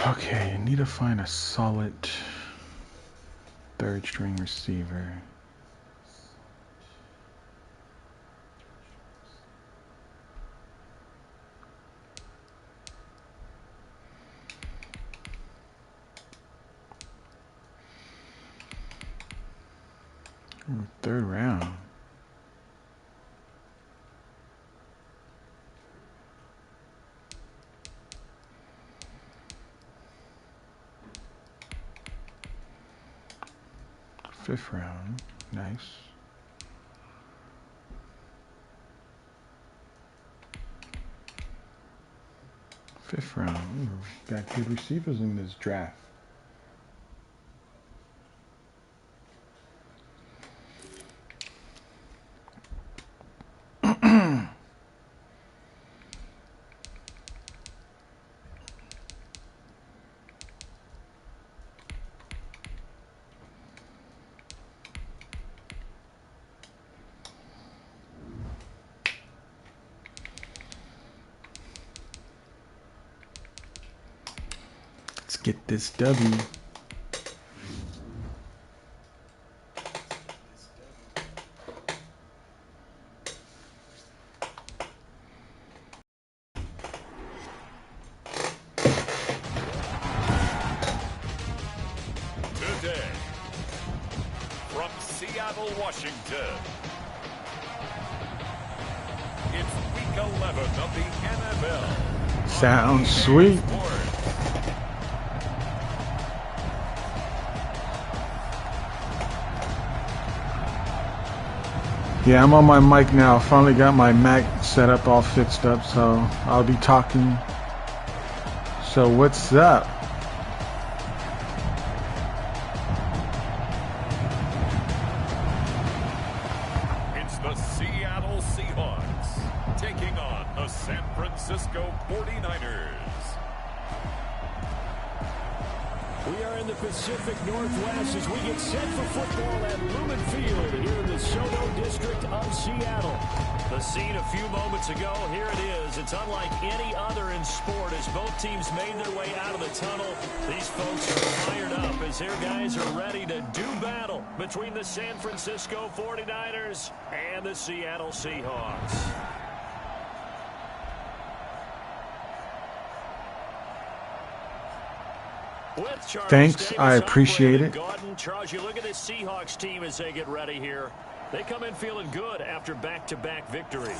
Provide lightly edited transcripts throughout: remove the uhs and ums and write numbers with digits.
Okay, I need to find a solid third string receiver. Ooh, third round. Fifth round, nice. Fifth round, ooh, got good receivers in this draft. Let's get this W. Today, from Seattle, Washington, it's week 11 of the NFL. Sounds sweet. Yeah, I'm on my mic now. Finally got my Mac set up, all fixed up, so I'll be talking. So what's up? It's the Seattle Seahawks taking on the San Francisco 49ers. We are in the Pacific Northwest as we get set for football at Lumen Field here in the SoDo district of Seattle. The scene a few moments ago, here it is. It's unlike any other in sport as both teams made their way out of the tunnel. These folks are fired up as their guys are ready to do battle between the San Francisco 49ers and the Seattle Seahawks. Thanks, I appreciate it. Charles, you look at this Seahawks team as they get ready here. They come in feeling good after back-to-back victories.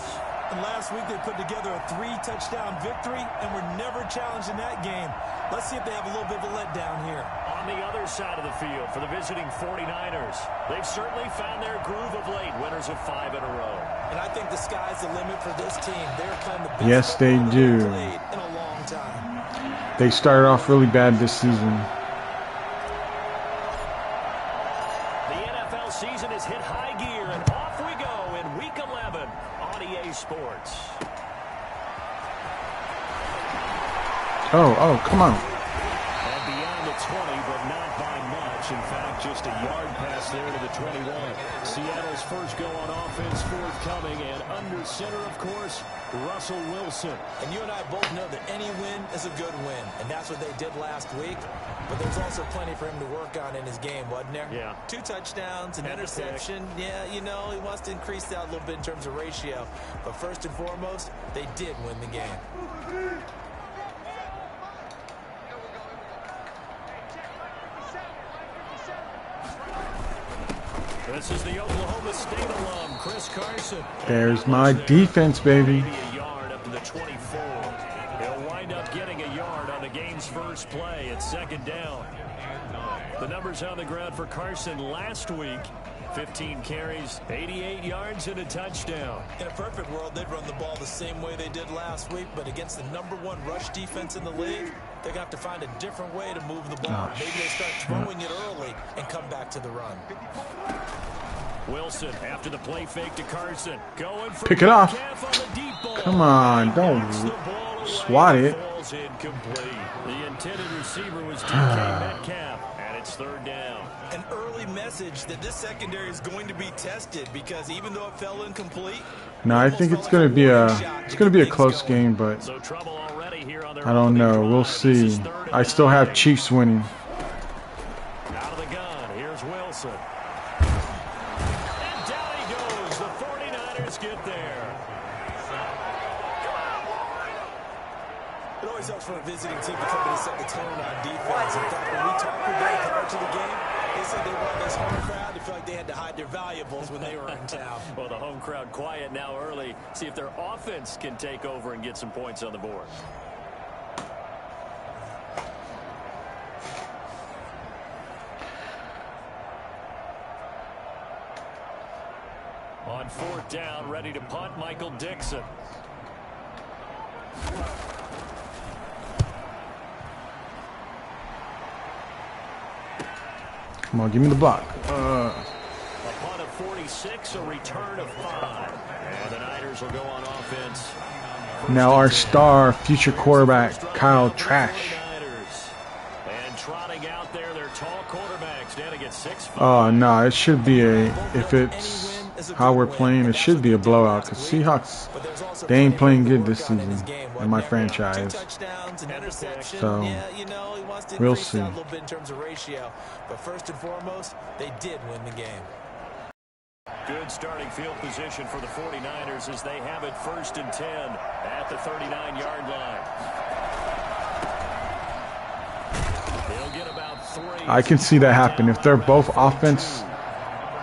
And last week they put together a 3-touchdown victory, and were never challenged in that game. Let's see if they have a little bit of a letdown here. On the other side of the field for the visiting 49ers, they've certainly found their groove of late, winners of 5 in a row. And I think the sky's the limit for this team. They're playing the best Yes, they do. they've played in a long time. They started off really bad this season. The NFL season has hit high gear, and off we go in Week 11 on EA Sports. Oh, come on. And beyond the 20, but not by much. In fact, just a yard pass there to the 21. Seattle's first go on offense forthcoming, and under center, of course, Russell Wilson. And you and I both know that any win is a good win, and that's what they did last week. But there's also plenty for him to work on in his game, wasn't there? Yeah. 2 touchdowns, an interception. Yeah, you know, he wants to increase that a little bit in terms of ratio. But first and foremost, they did win the game. This is the Oklahoma State alum, Chris Carson. There's my defense, baby. A yard up to the 24. He'll wind up getting a yard on the game's first play at second down. The numbers on the ground for Carson last week: 15 carries, 88 yards, and a touchdown. In a perfect world, they'd run the ball the same way they did last week, but against the #1 rush defense in the league, they're going to have to find a different way to move the ball. Maybe they start throwing it early and come back to the run. Wilson after the play fake to Carson. Going for Pick it off. Metcalf on the deep ball. Come on, don't Bats the ball away. swat it. Falls incomplete. The intended receiver was DK Metcalf, and it's third down. An early message that this secondary is going to be tested because even though it fell incomplete, No, I think it's gonna be a close game, but So trouble already here on their I don't know. opening We'll drive. This is see. third and I still have 9. Chiefs winning. Out of the gun, here's Wilson. And down he goes. The 49ers get there. it always helps for a visiting team to come in and set the tone on defense. In fact, when we talked with them prior to the game, they said they wanted this home crowd to feel like they had to hide their valuables when they were in town. Well, the home crowd quiet now early. See if their offense can take over and get some points on the board. On fourth down, ready to punt, Michael Dixon. Come on, give me the block. A punt of 46, a return of 5. And the Niners will go on offense. Now our star future quarterback, Kyle Trash. And trotting out there, their tall quarterback standing at 6'5". Oh, no, it should be if it's how we're playing, it should be a blowout. Because Seahawks, they ain't playing good this season in my franchise. So, we'll see. A little bit in terms of ratio, but first and foremost, they did win the game. Good starting field position for the 49ers as they have it 1st and 10 at the 39-yard line. They'll get about 3. I can see that happen. If they're both offense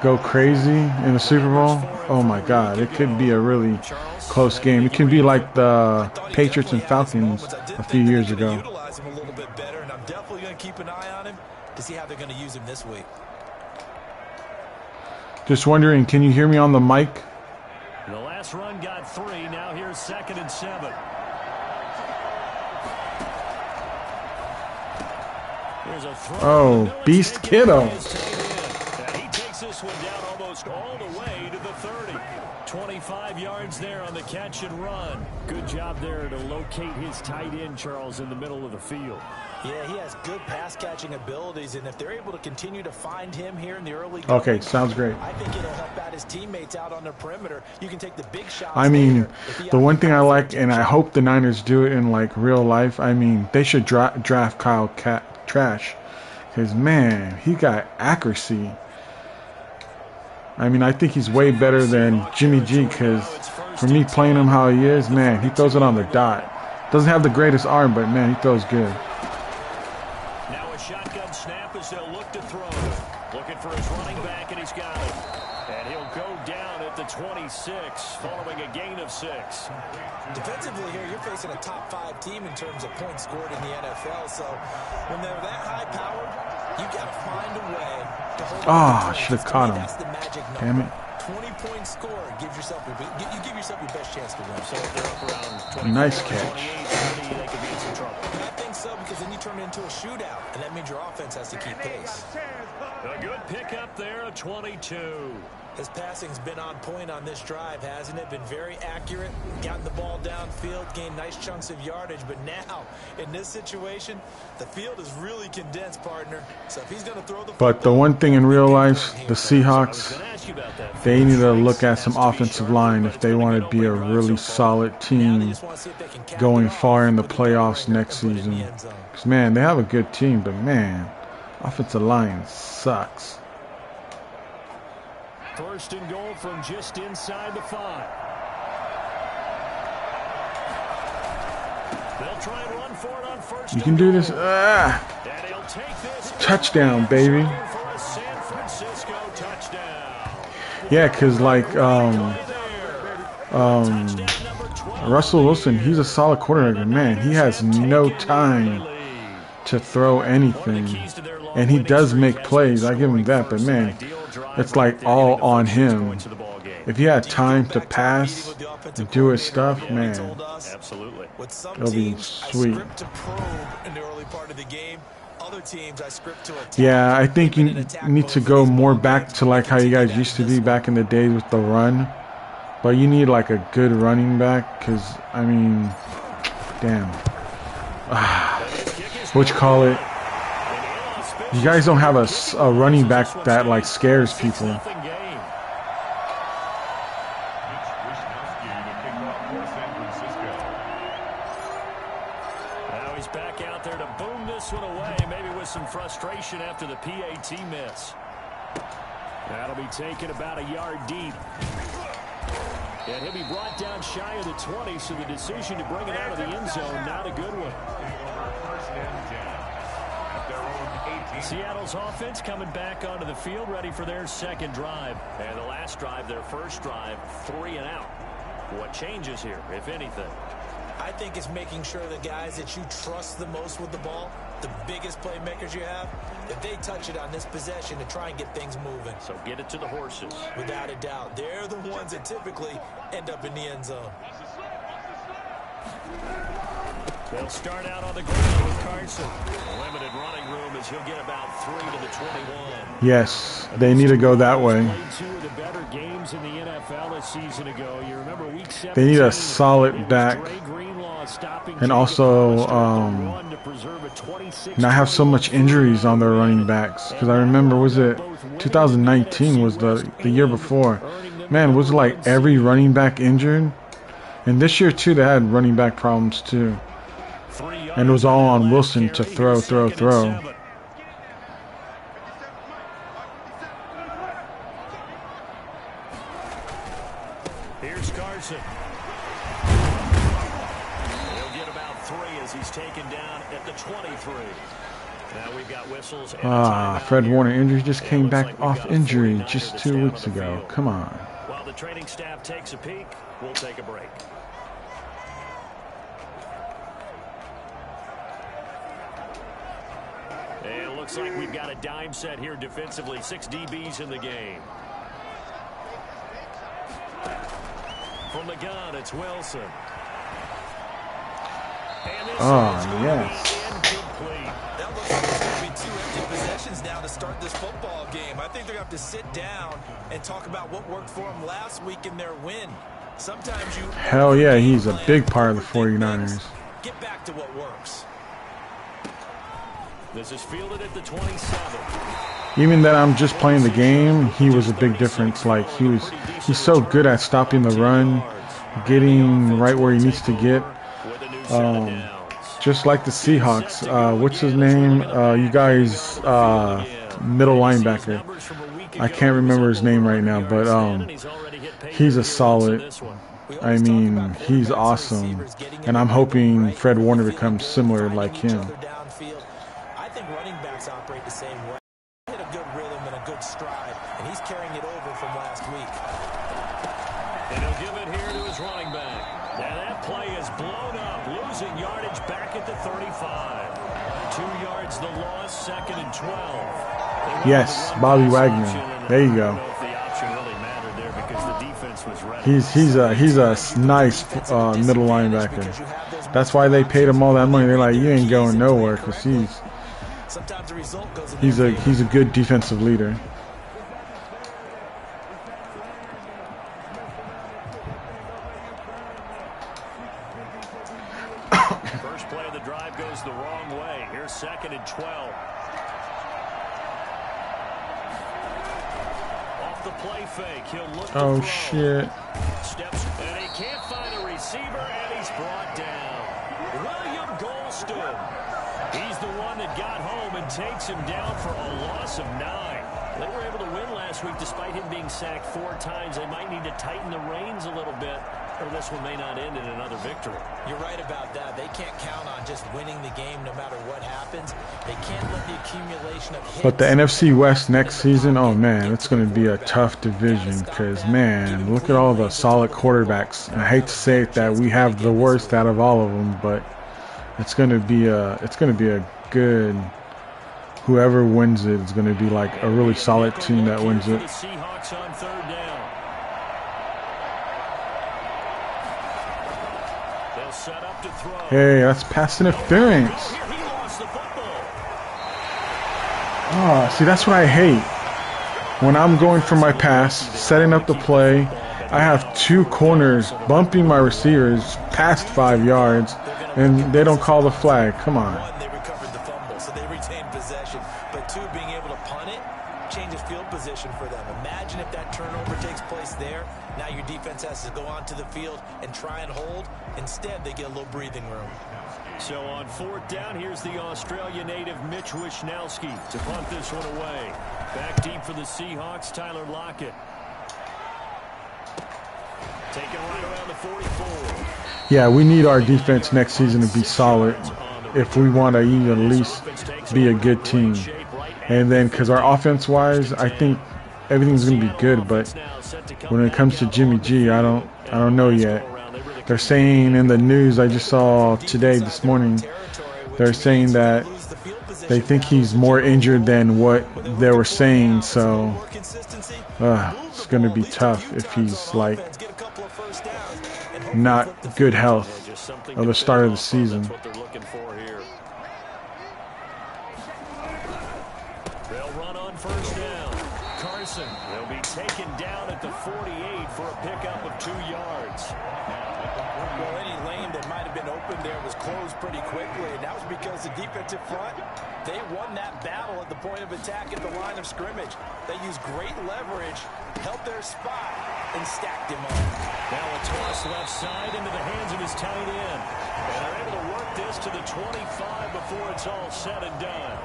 go crazy in the Super Bowl, oh my God, it could be a really close game. It can be like the Patriots and Falcons a few years ago. Utilize him a little bit better, and I'm definitely going to keep an eye on him to see how they're going to use him this week. Just wondering, can you hear me on the mic? The last run got 3. Now here's 2nd and 7. Here's a throw. Oh, Beast Kiddo. And he takes this one down almost all the way to the 30. 25 yards there on the catch and run. Good job there to locate his tight end, Charles, in the middle of the field. Yeah, he has good pass-catching abilities, and if they're able to continue to find him here in the early going, Okay, sounds great. I think it'll help out his teammates out on the perimeter. You can take the big shots. I mean, later if he the one has thing I like, good and I shot. hope the Niners do it in like real life, I mean, they should draft Kyle Trash. Because, man, he got accuracy. I mean, I think he's way better than Jimmy G, because for me playing him how he is, man, he throws it on the dot. Doesn't have the greatest arm, but, man, he throws good. Now a shotgun snap as they'll look to throw. Looking for his running back, and he's got it. And he'll go down at the 26, following a gain of 6. Defensively here, you're facing a top 5 team in terms of points scored in the NFL. So when they're that high-powered, you've got to find a way to hold Oh, I should have caught him. That's the magic number. Damn it. 20-point score gives yourself you give yourself your best chance to win. So if they're up around 24, Nice catch. 28, 30, they could be in some trouble. And I think so, because then you turn it into a shootout, and that means your offense has to keep pace. A good pickup there, a 22. His passing's been on point on this drive, hasn't it? Been very accurate, gotten the ball downfield, gained nice chunks of yardage. But now, in this situation, the field is really condensed, partner. So if he's going to throw the But the one thing in real life, the Seahawks, they need to look at some offensive line if they want to be a really solid team going far in the playoffs next season. Because, man, they have a good team, but, man, offensive line sucks. First and goal from just inside the 5. They'll try and run for it on first. You can do this. And he'll take this Touchdown, baby. for a San Francisco touchdown. Yeah, because, like, Russell Wilson, he's a solid quarterback. Man, he has no time to throw anything. And he does make plays. I give him that. But, man, it's like all on him. If he had time to pass and do his stuff, man, Absolutely. it'll be sweet. In the early part of the game, other teams, I script to attack. Yeah, I think you need to go more back to like how you guys used to be back in the days with the run. But you need like a good running back, because, I mean, damn. What you call it? You guys don't have a running back that like scares people. Now he's back out there to boom this one away, maybe with some frustration after the PAT miss. That'll be taken about a yard deep. And he'll be brought down shy of the 20, so the decision to bring it out of the end zone, not a good one. Seattle's offense coming back onto the field, ready for their second drive. And the last drive, their first drive, 3 and out. What changes here, if anything? I think it's making sure the guys that you trust the most with the ball, the biggest playmakers you have, that they touch it on this possession to try and get things moving. So get it to the horses. Without a doubt. They're the ones that typically end up in the end zone. They'll start out on the ground with Carson. Limited running room as he'll get about 3 to the 21. Yes, they need to go that way. They need a solid back, and also not have so much injuries on their running backs. Because I remember, was it 2019 was the year before? Man, was it like every running back injured? And this year too, they had running back problems too. And it was all on Wilson to throw. Here's Carson. He'll get about 3 as he's taken down at the 23. Now we've got whistles. Fred Warner injury just came back off injury just 2 weeks ago. Come on. While the training staff takes a peek, we'll take a break. It looks like we've got a dime set here defensively. 6 DBs in the game. From the gun, it's Wilson. And this is yes. incomplete. That looks like it's going to be 2 empty possessions now to start this football game. I think they're going to have to sit down and talk about what worked for them last week in their win. Sometimes you... Hell yeah, he's a big part of the 49ers. Get back to what works. This is fielded at the 27. Even that I'm just playing the game, he was a big difference. Like he's so good at stopping the run, getting right where he needs to get. Just like the Seahawks. What's his name? You guys, middle linebacker. I can't remember his name right now, but he's a solid. I mean, he's awesome, and I'm hoping Fred Warner becomes similar like him. I think running backs operate the same way. He hit a good rhythm and a good stride, and he's carrying it over from last week. And he'll give it here to his running back. And that play is blown up, losing yardage back at the 35. 2 yards the loss, 2nd and 12. Yes, Bobby Wagner. There you go. He's a nice middle linebacker. That's why they paid him all that money. They're like, you ain't going nowhere, because he's a good defensive leader. First play of the drive goes the wrong way. Here's 2nd and 12. Off the play fake, he'll look to throw. Shit. Steps, and he can't find a receiver, and he's brought down. William Golston. He's the one that got home and takes him down for a loss of 9. They were able to win last week despite him being sacked 4 times. They might need to tighten the reins a little bit, or this one may not end in another victory. You're right about that. They can't count on just winning the game no matter what happens. They can't let the accumulation of hits. But the NFC West next season, oh man, it's going to be a tough division because, man, look at all the solid quarterbacks. I hate to say it that we have the worst out of all of them, but it's going to be a good. Whoever wins it is going to be like a really solid team that wins it. Seahawks on 3rd down. They'll set up to throw. Hey, that's pass interference. He lost the football. Oh, see, that's what I hate. When I'm going for my pass, setting up the play, I have two corners bumping my receivers past 5 yards, and they don't call the flag. Come on. One, they recovered the fumble, so they retained possession. But two, being able to punt it changes field position for them. Imagine if that turnover takes place there. Now your defense has to go onto the field and try and hold. Instead, they get a little breathing room. So on 4th down, here's the Australia native Mitch Wishnowski to punt this one away. Back deep for the Seahawks, Tyler Lockett. Taking right around the 44. Yeah, we need our defense next season to be solid if we want to even at least be a good team. And then, because our offense-wise, I think everything's going to be good. But when it comes to Jimmy G, I don't know yet. They're saying in the news I just saw this morning, they're saying that they think he's more injured than what they were saying. So it's going to be tough if he's like not good health at the start of the season. They'll run on 1st down. Carson will be taken down at the 48 for a pickup of 2 yards. Well, any lane that might have been open there was closed pretty quickly, and that was because the defensive front, they won that battle at the point of attack at the line of scrimmage. They used great leverage, held their spot, and stacked him up. Now a toss left side into the hands of his tight end. And they're able to work this to the 25 before it's all said and done.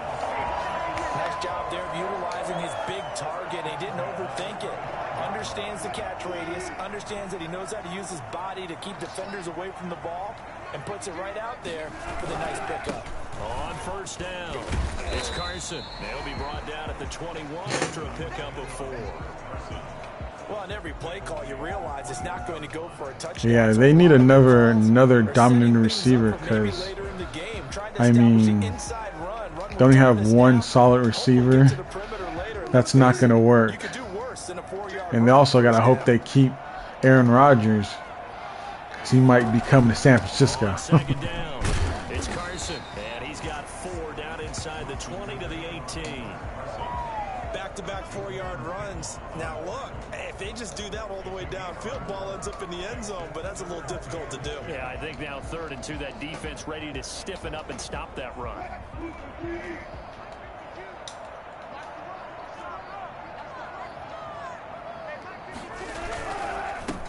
Nice job there of utilizing his big target. He didn't overthink it. Understands the catch radius, understands that he knows how to use his body to keep defenders away from the ball, and puts it right out there for the nice pickup. On 1st down, it's Carson. They'll be brought down at the 21 after a pickup of 4. Well, on every play call, you realize it's not going to go for a touchdown. Yeah, they need another dominant receiver because, I mean, they only have one solid receiver. That's not going to work. And they also got to hope they keep Aaron Rodgers, because he might be coming to San Francisco. Second down, it's Carson, and he's got 4 down inside the 20 to the 18. Back-to-back 4-yard runs. Now look, if they just do that all the way downfield, ball ends up in the end zone, but that's a little difficult to do. Yeah, I think now 3rd and 2, that defense ready to stiffen up and stop that run.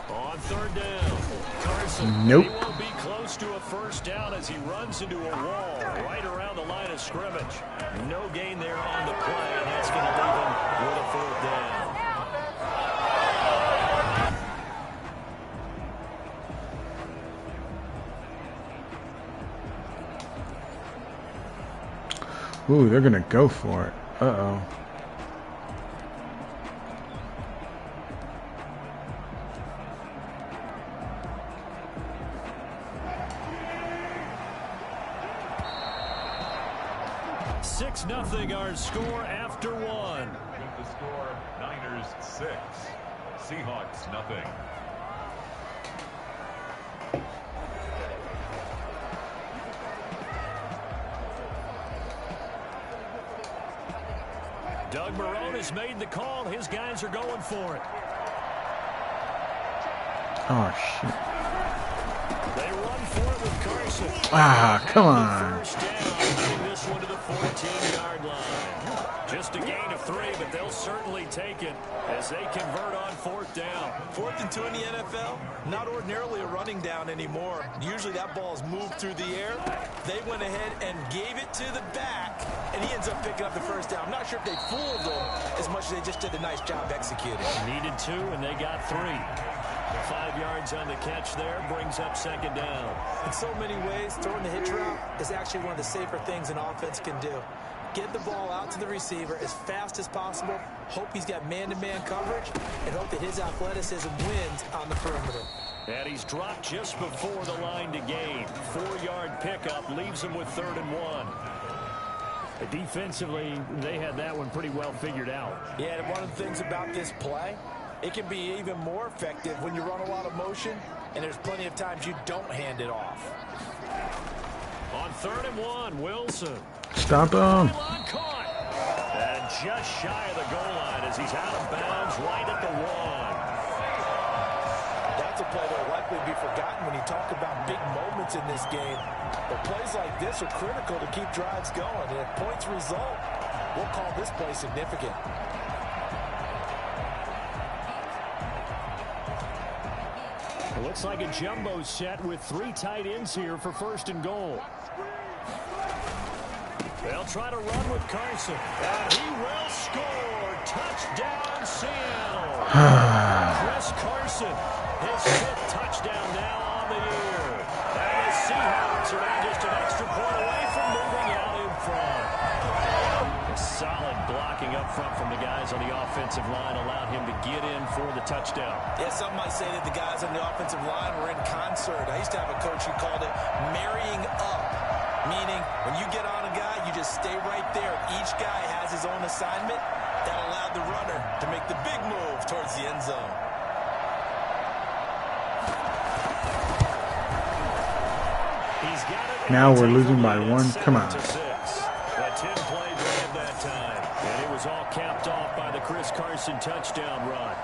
On 3rd down, Carson. Nope. He will be close to a 1st down as he runs into a wall right around the line of scrimmage. No gain there on the play, and that's going to leave him with a 4th down. Ooh, they're going to go for it. Uh-oh. Nothing our score after 1. With the score, Niners 6, Seahawks nothing. Doug Marrone has made the call. His guys are going for it. Oh, shit. They run for it with Carson. Ah, come on. 1st down, this one to the 14-yard line. Just a gain of 3, but they'll certainly take it as they convert on 4th down. 4th and 2 in the NFL, not ordinarily a running down anymore. Usually that ball is moved through the air. They went ahead and gave it to the back, and he ends up picking up the 1st down. I'm not sure if they fooled him as much as they just did a nice job executing. Needed 2, and they got 3. 5 yards on the catch there brings up 2nd down. In so many ways, throwing the hitch route is actually one of the safer things an offense can do. Get the ball out to the receiver as fast as possible, hope he's got man-to-man coverage, and hope that his athleticism wins on the perimeter. And he's dropped just before the line to gain. 4-yard pickup leaves him with 3rd and 1. Defensively, they had that one pretty well figured out. Yeah, and one of the things about this play, it can be even more effective when you run a lot of motion, and there's plenty of times you don't hand it off. On 3rd and 1, Wilson. Stop him. Caught. just shy of the goal line as he's out of bounds right at the 1. That's a play that will likely be forgotten when you talk about big moments in this game. But plays like this are critical to keep drives going. And if points result, we'll call this play significant. It looks like a jumbo set with 3 tight ends here for 1st and goal. They'll try to run with Carson. And he will score. Touchdown, Seattle. Chris Carson, his 5th touchdown now on the year. And the Seahawks are now just an extra point away from moving out in front. A solid blocking up front from the guys on the offensive line allowed him to get in for the touchdown. Yeah, some might say that the guys on the offensive line were in concert. I used to have a coach who called it marrying up, meaning when you get on a guy, you just stay right there. Each guy has his own assignment. That allowed the runner to make the big move towards the end zone. Now we're losing by 1. Come on. A 10-play drive that time. And it was all capped off by the Chris Carson touchdown run.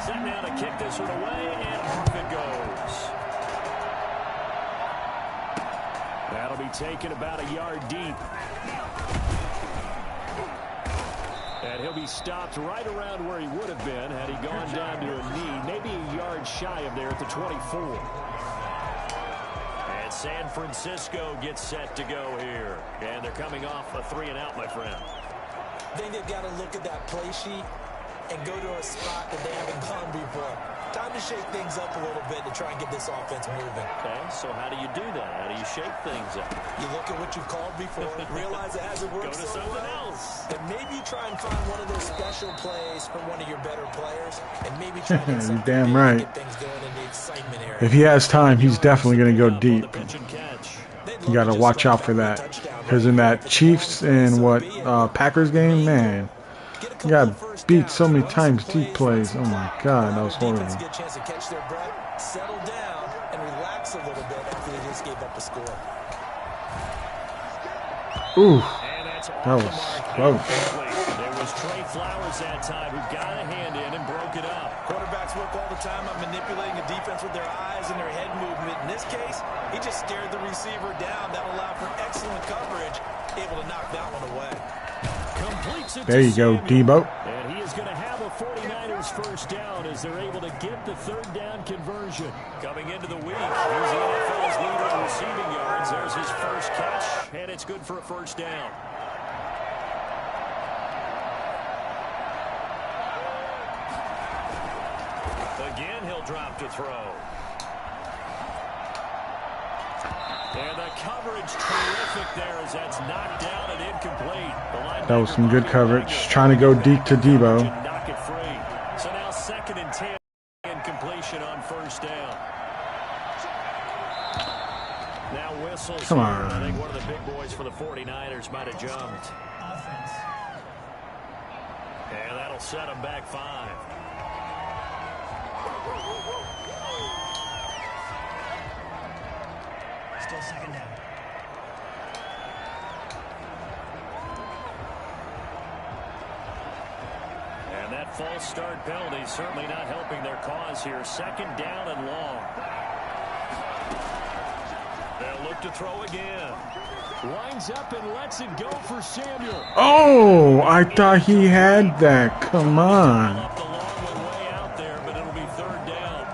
Set now to kick this one away, and off it goes. That'll be taken about a yard deep. And he'll be stopped right around where he would have been had he gone down to a knee, maybe a yard shy of there at the 24. And San Francisco gets set to go here. And they're coming off a 3-and-out, my friend. I think they've got to look at that play sheet and go to a spot that they haven't gone before. Time to shake things up a little bit to try and get this offense moving. Okay, so how do you do that? How do you shake things up? You look at what you've called before, realize it hasn't worked so well, and maybe you try and find one of those special plays from one of your better players, and maybe try to get something damn big right. to get things going in the excitement area. If he has time, he's definitely going to go deep. You got to watch out for that. Because in that Chiefs and Packers game, man, he got beat so many times deep plays. Oh my God, that was horrible. Get a chance to catch their breath, settle down, and relax a little bit after they just gave up a score. Ooh, that was close. There was Trey Flowers that time who got a hand in and broke it up. Quarterbacks work all the time on manipulating a defense with their eyes and their head movement. In this case, he just stared the receiver down. That allowed for excellent coverage, able to knock that one away. There you go, Debo. And he is going to have a 49ers first down as they're able to get the 3rd down conversion. Coming into the week, he's the NFL's leader in receiving yards. There's his first catch, and it's good for a first down. Again, he'll drop to throw. And the coverage terrific there as that's knocked down and incomplete. That was some good coverage. Trying to go deep to Debo. Knock it free. So now 2nd and 10. Incompletion on first down. Now whistles. Come on. I think one of the big boys for the 49ers might have jumped. And that'll set them back 5. Still 2nd down. And that false start penalty certainly not helping their cause here. 2nd down and long. They'll look to throw again. Lines up and lets it go for Samuel. Oh, I thought he had that. Come on. Up the long one way out there, but it'll be 3rd down.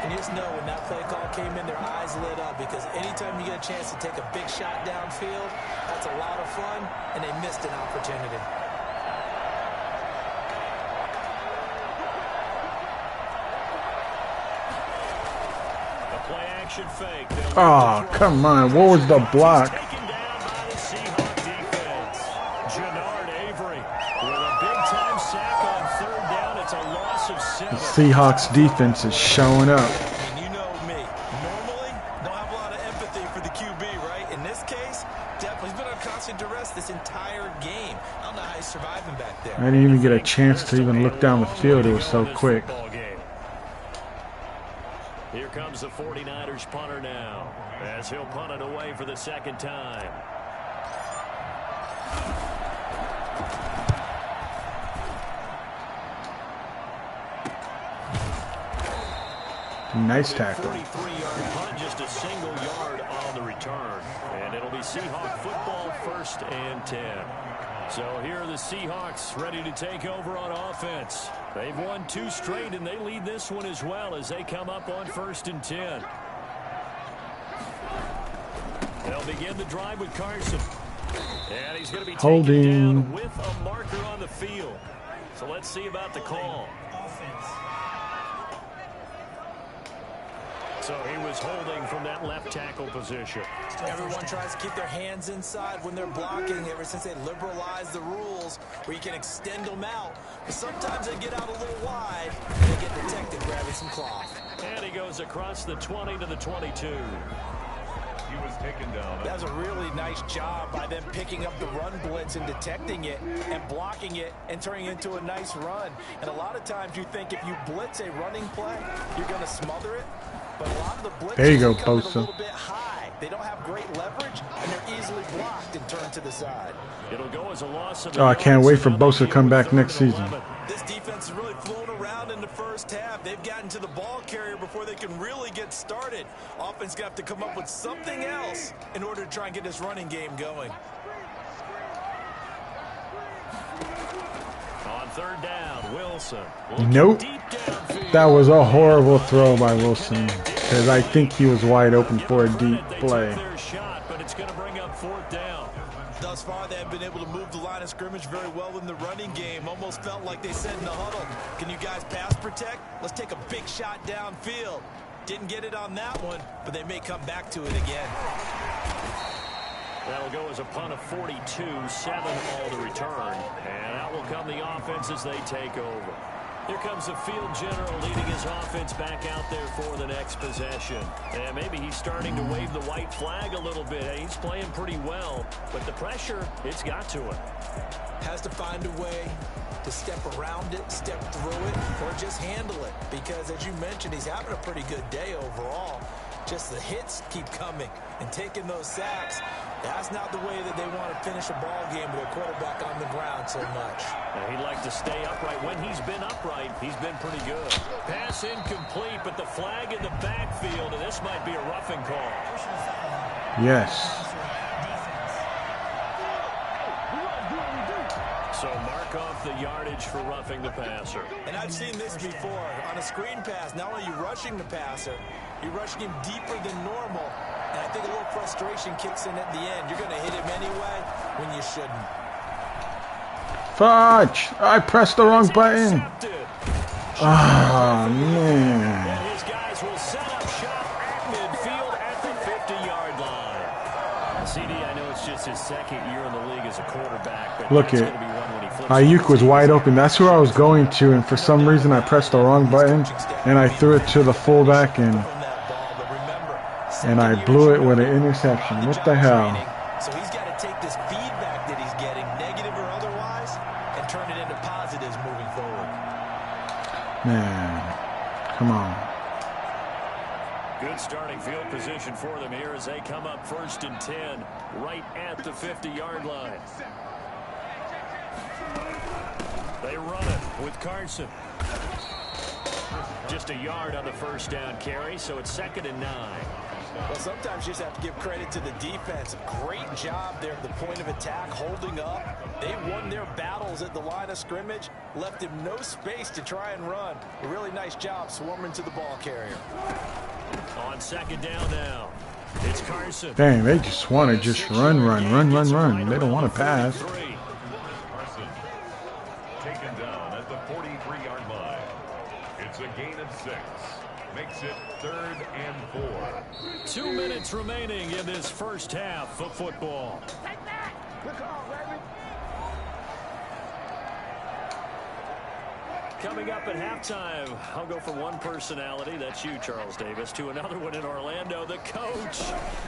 And you just know when that play call came in, their eyes lit up because anytime you get a chance to take a big shot downfield, that's a lot of fun, and they missed an opportunity. The play action fake. Oh, come on. What was the block? Taken down by the Seahawks defense. Jannard Avery with a big-time sack on 3rd down. It's a loss of 7. The Seahawks defense is showing up. I mean, you know me. Normally, don't have a lot of empathy for the QB, right? In this case, definitely he's been on constant duress this entire game. I don't know how he's surviving back there. I didn't even get a chance to even look down the field. It was so quick. Here Here comes the 49ers punter now, as he'll punt it away for the second time. Nice tackle. 43-yard punt, just a single yard on the return. And it'll be Seahawk football, 1st and 10. So here are the Seahawks ready to take over on offense. They've won 2 straight, and they lead this one as well as they come up on 1st and 10. They'll begin the drive with Carson. And he's going to be taken down with a marker on the field. So let's see about the call. So he was holding from that left tackle position. Everyone tries to keep their hands inside when they're blocking ever since they liberalized the rules where you can extend them out. But sometimes they get out a little wide and they get detected grabbing some cloth. And he goes across the 20 to the 22. He was taken down. That was a really nice job by them picking up the run blitz and detecting it and blocking it and turning it into a nice run. And a lot of times you think if you blitz a running play, you're going to smother it. But a lot of the blitzes there you go, come in a Bosa. little bit high. They don't have great leverage, and they're easily blocked and turned to the side. It'll go as a loss of Oh, I can't wait for Bosa to come back next season. This defense has really flown around in the first half. They've gotten to the ball carrier before they can really get started. Offense got to come up with something else in order to try and get this running game going. On 3rd down, Wilson. Nope. That was a horrible throw by Wilson because I think he was wide open for a deep play. Shot, but it's going to bring up 4th down. Thus far, they have been able to move the line of scrimmage very well in the running game. Almost felt like they said in the huddle, can you guys pass protect? Let's take a big shot downfield. Didn't get it on that one, but they may come back to it again. That'll go as a punt of 42, 7 all to return. And out will come the offense as they take over. Here comes the field general leading his offense back out there for the next possession. And maybe he's starting to wave the white flag a little bit. He's playing pretty well, but the pressure, it's got to him. Has to find a way to step around it, step through it, or just handle it. Because as you mentioned, he's having a pretty good day overall. Just the hits keep coming and taking those sacks. That's not the way that they want to finish a ball game with a quarterback on the ground so much. Now, he'd like to stay upright. When he's been upright, he's been pretty good. Pass incomplete, but the flag in the backfield, and this might be a roughing call. Yes. So mark off the yardage for roughing the passer. And I've seen this before. On a screen pass, not only are you rushing the passer, you're rushing him deeper than normal. And I think a little frustration kicks in at the end. You're going to hit him anyway when you shouldn't. Fudge! I pressed the wrong button. Ah, man. And his guys will set up shop at midfield at the 50-yard line. CD, I know it's just his 2nd year in the league as a quarterback, but look it's at going to be one when he flips. Ayuk was wide open. That's who I was going to, and for some reason I pressed the wrong button, and I threw it to the fullback, and I blew it with an interception. What the hell? So he's got to take this feedback that he's getting, negative or otherwise, and turn it into positives moving forward. Man, come on. Good starting field position for them here as they come up 1st and 10 right at the 50-yard line. They run it with Carson. Just a yard on the 1st down carry, so it's 2nd and 9. Well, sometimes you just have to give credit to the defense. Great job there at the point of attack, holding up. They won their battles at the line of scrimmage, left him no space to try and run. A really nice job swarming to the ball carrier. On 2nd down now, it's Carson. Dang, they just want to just run. They don't want to pass. Carson taken down at the 43-yard line. It's a gain of 6. Makes it 3rd and 4. 2 minutes remaining in this first half of football. Coming up at halftime, I'll go from one personality, that's you, Charles Davis, to another one in Orlando, the coach.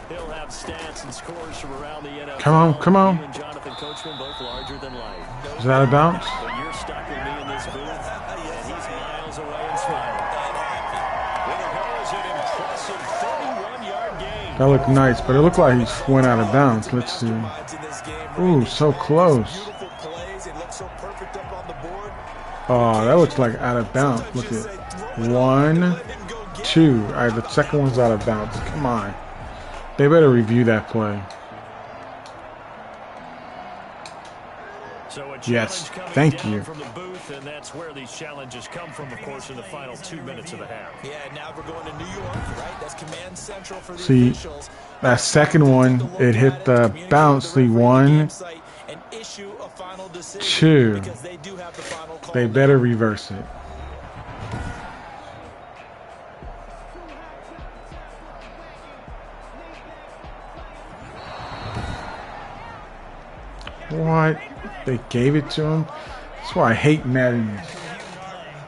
He'll have stats and scores from around the NFL. Come on. You and Jonathan Coachman, both larger than life. Is that a bounce? But you're stuck with me in this booth, and he's miles away and smiling. There goes an That looked nice, but it looked like he went out of bounds. Let's see. Ooh, so close. Oh, that looks like out of bounds. Look at 1, 2. All right, the second one's out of bounds. Come on. They better review that play. Yes, thank you. From the booth, and that's where these challenges come from, of course, in the final 2 minutes of the half. Yeah, now we're going to New York, right? That's command central for the See, officials. that second one, it hit the bounce. The 1, 2. They better reverse it. What? They gave it to him? That's why I hate Madden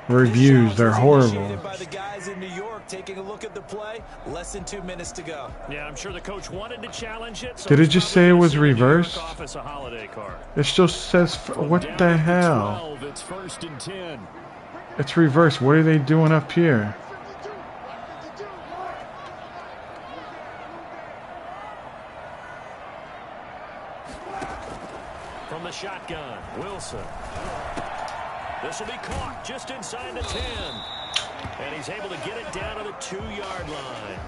reviews. They're horrible. By the guys in New York taking a look at the play. Less than 2 minutes to go. Yeah, I'm sure the coach wanted to challenge it. So did it just say it was reversed? It still says, what the hell? 12, it's 1st and 10. It's reversed. What are they doing up here? From the shotgun, Wilson. This will be caught just inside the 10. And he's able to get it down to the 2-yard line.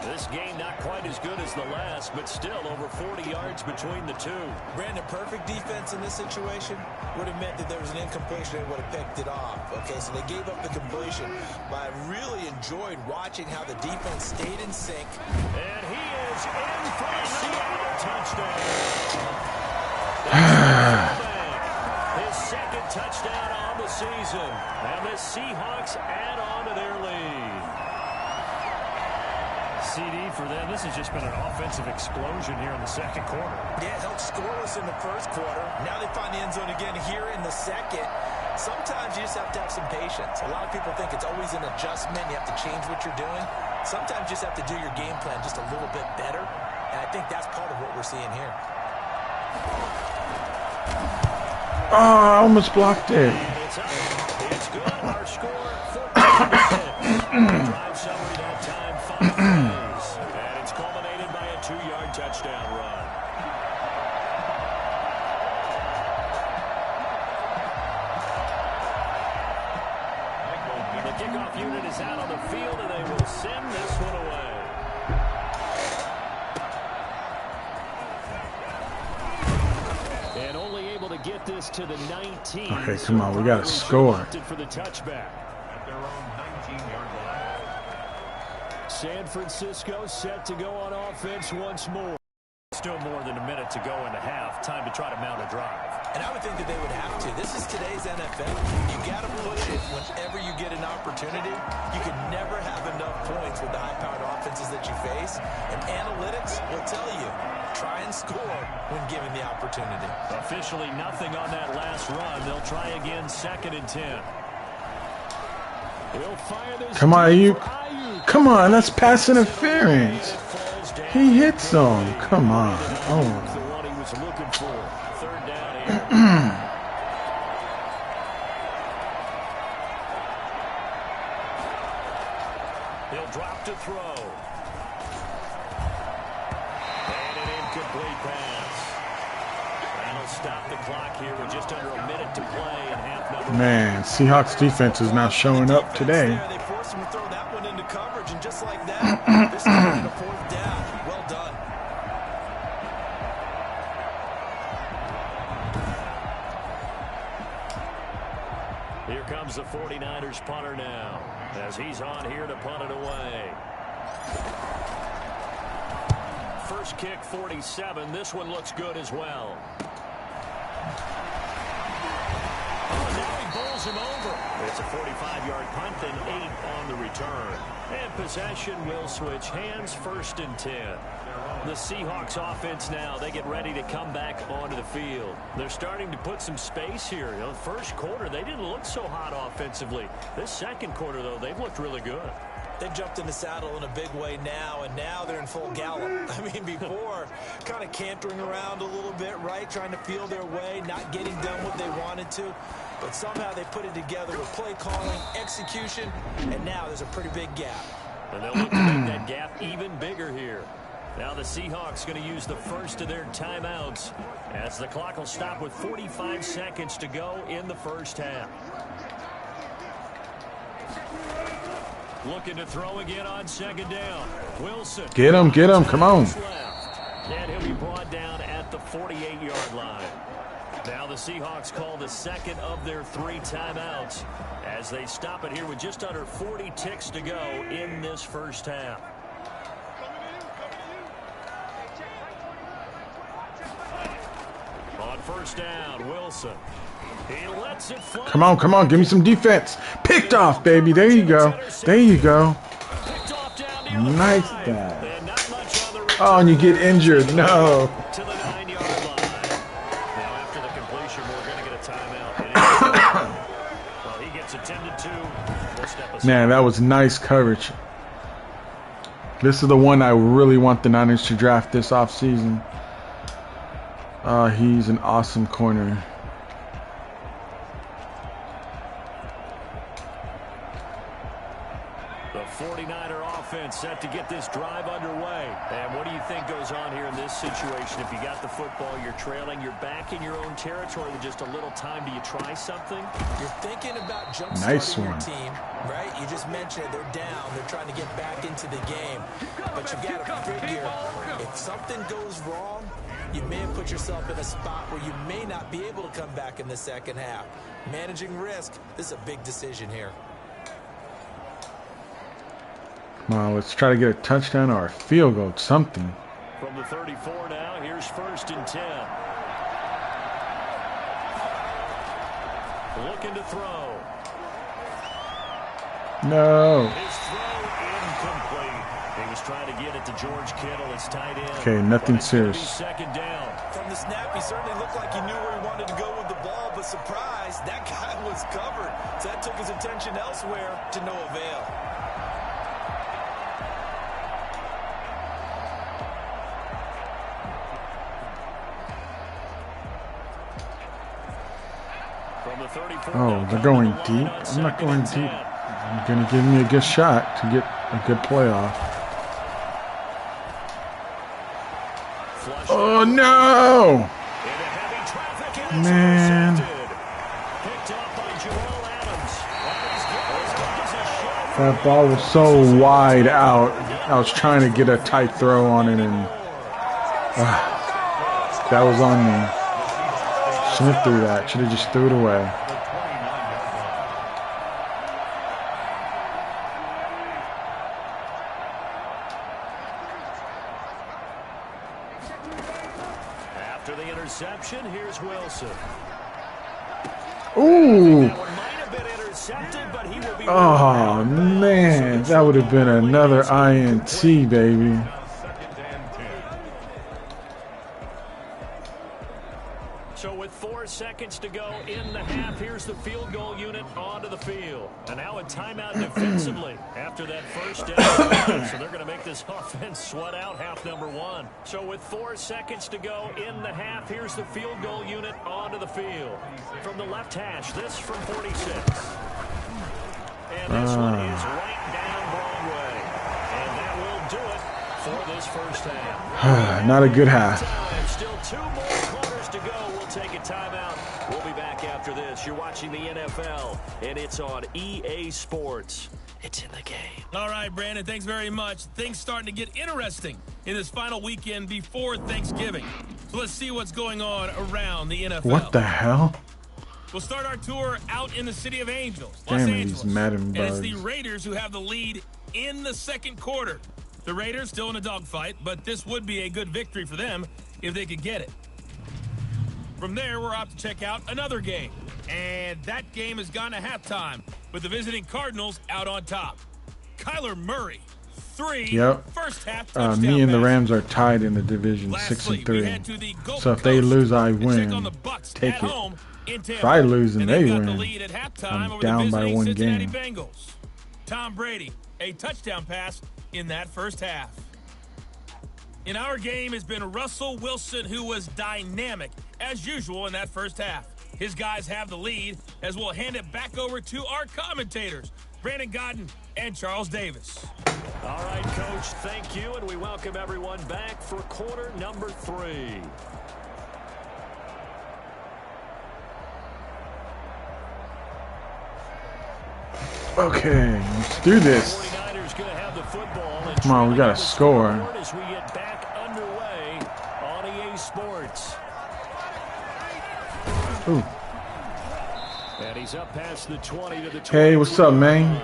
This game not quite as good as the last, but still over 40 yards between the two. Brandon, perfect defense in this situation would have meant that there was an incompletion and would have picked it off. Okay, so they gave up the completion. But I really enjoyed watching how the defense stayed in sync. And he is in for a Seattle touchdown. His second touchdown on the season. And the Seahawks add on to their lead. CD for them. This has just been an offensive explosion here in the second quarter. Yeah, held scoreless in the first quarter. Now they find the end zone again here in the second. Sometimes you just have to have some patience. A lot of people think it's always an adjustment. You have to change what you're doing. Sometimes you just have to do your game plan just a little bit better. And I think that's part of what we're seeing here. Oh, I almost blocked it. It's up. It's good. Our score, 14-6. Drive summary that time, 5 plays. And it's culminated by a 2-yard touchdown run. The kickoff unit is out on the field, and they will send this one away. And only able to get this to the 19. Okay, come on, we got to score. For the touchback. At their own 19-yard line. San Francisco set to go on offense once more. Still more than a minute to go in the half. Time to try to mount a drive. And I would think that they would have to. This is today's NFL. You got to push it whenever you get an opportunity. You can never have enough points with the high-powered offenses that you face. And analytics will tell you, try and score when given the opportunity. Officially nothing on that last run. They'll try again, 2nd and 10. He'll fire this. Come on, Ayuk. Come on, that's pass interference. He hits him. Come on. Oh. The one he was looking for. 3rd down here. He'll drop to throw. And an incomplete pass. That'll stop the clock here with just under a minute to play in half number. Man, Seahawks defense is not showing up today. They forced him to throw that one into coverage, and just like that, this is a 4th down. Well done. Here comes the 49ers punter now, as he's on here to punt it away. First kick, 47. This one looks good as well. Oh, now he bowls him over. It's a 45-yard punt and 8 on the return. And possession will switch hands, 1st and 10. The Seahawks offense now, they get ready to come back onto the field. They're starting to put some space here. You know, first quarter, they didn't look so hot offensively. This second quarter, though, they've looked really good. They've jumped in the saddle in a big way now, and now they're in full gallop. I mean, before, kind of cantering around a little bit, right? Trying to feel their way, not getting done what they wanted to. But somehow they put it together with play calling, execution, and now there's a pretty big gap. And they'll look to make that gap even bigger here. Now the Seahawks going to use the first of their timeouts as the clock will stop with 45 seconds to go in the first half. Looking to throw again on second down. Wilson. Get him, come on. And he'll be brought down at the 48-yard line. Now the Seahawks call the second of their 3 timeouts as they stop it here with just under 40 ticks to go in this first half. On first down, Wilson. He lets it fly. Come on, give me some defense. Picked off, baby. There you go. Nice guy. Oh, and you get injured. No. To the 9-yard line. Now after the completion, we're going to get a timeout. Well, he gets attended to. We'll step aside. Man, that was nice coverage. This is the one I really want the Niners to draft this offseason. He's an awesome corner. The 49er offense set to get this drive underway. And what do you think goes on here in this situation? If you got the football, you're trailing, you're back in your own territory with just a little time. Do you try something? You're thinking about jump-starting your team, right? You just mentioned it. They're down. They're trying to get back into the game. But you got to figure, if something goes wrong, you may have put yourself in a spot where you may not be able to come back in the second half. Managing risk, this is a big decision here. Come on, let's try to get a touchdown or a field goal, something. From the 34 now, here's 1st and 10. Looking to throw. No. His throw incomplete. He was trying to get it to George Kittle. It's tight end. Okay, nothing serious. Second down. From the snap, he certainly looked like he knew where he wanted to go with the ball, but surprise, that guy was covered. So that took his attention elsewhere to no avail. Oh, they're going deep? I'm not going deep. I'm going to give me a good shot to get a good play off. Oh, no! Man. That ball was so wide out. I was trying to get a tight throw on it, and that was on me. Shouldn't have threw that. Should have just threw it away. After the interception, here's Wilson. Ooh. Oh, man. That would have been another INT, baby. So with 4 seconds to go in the half, here's the field goal unit onto the field. And now a timeout defensively after that first down. So they're going to make this offense sweat out half number 1. So with 4 seconds to go in the half, here's the field goal unit onto the field. From the left hash, this from 46. And this one is right down Broadway. And that will do it for this first half. Not a good half. Still 2 more quarters to go. We'll take a timeout. We'll be back after this. You're watching the NFL, and it's on EA Sports. It's in the game. All right, Brandon, thanks very much. Things starting to get interesting in this final weekend before Thanksgiving. So let's see what's going on around the NFL. What the hell? We'll start our tour out in the city of Angels, Damn Los it, Angeles. these Madden and it's bugs. the Raiders who have the lead in the second quarter. The Raiders still in a dogfight, but this would be a good victory for them if they could get it. From there, we're off to check out another game. And that game has gone to halftime with the visiting Cardinals out on top. Kyler Murray, 3 first half touchdown me and the passes. Rams are tied in the division, Lastly, 6-3. So if they lose, I win. Take it. If I lose and they win, I'm down by 1 game. Bengals. Tom Brady, a touchdown pass in that first half. In our game has been Russell Wilson, who was dynamic, as usual, in that first half. His guys have the lead, as we'll hand it back over to our commentators, Brandon Godden and Charles Davis. All right, Coach, thank you, and we welcome everyone back for quarter number 3. Okay, let's do this. 49ers going to have the football. Come on, we got to score. As we get back underway on EA Sports. Ooh. And he's up past the 20 to the 20. Hey, what's up, man?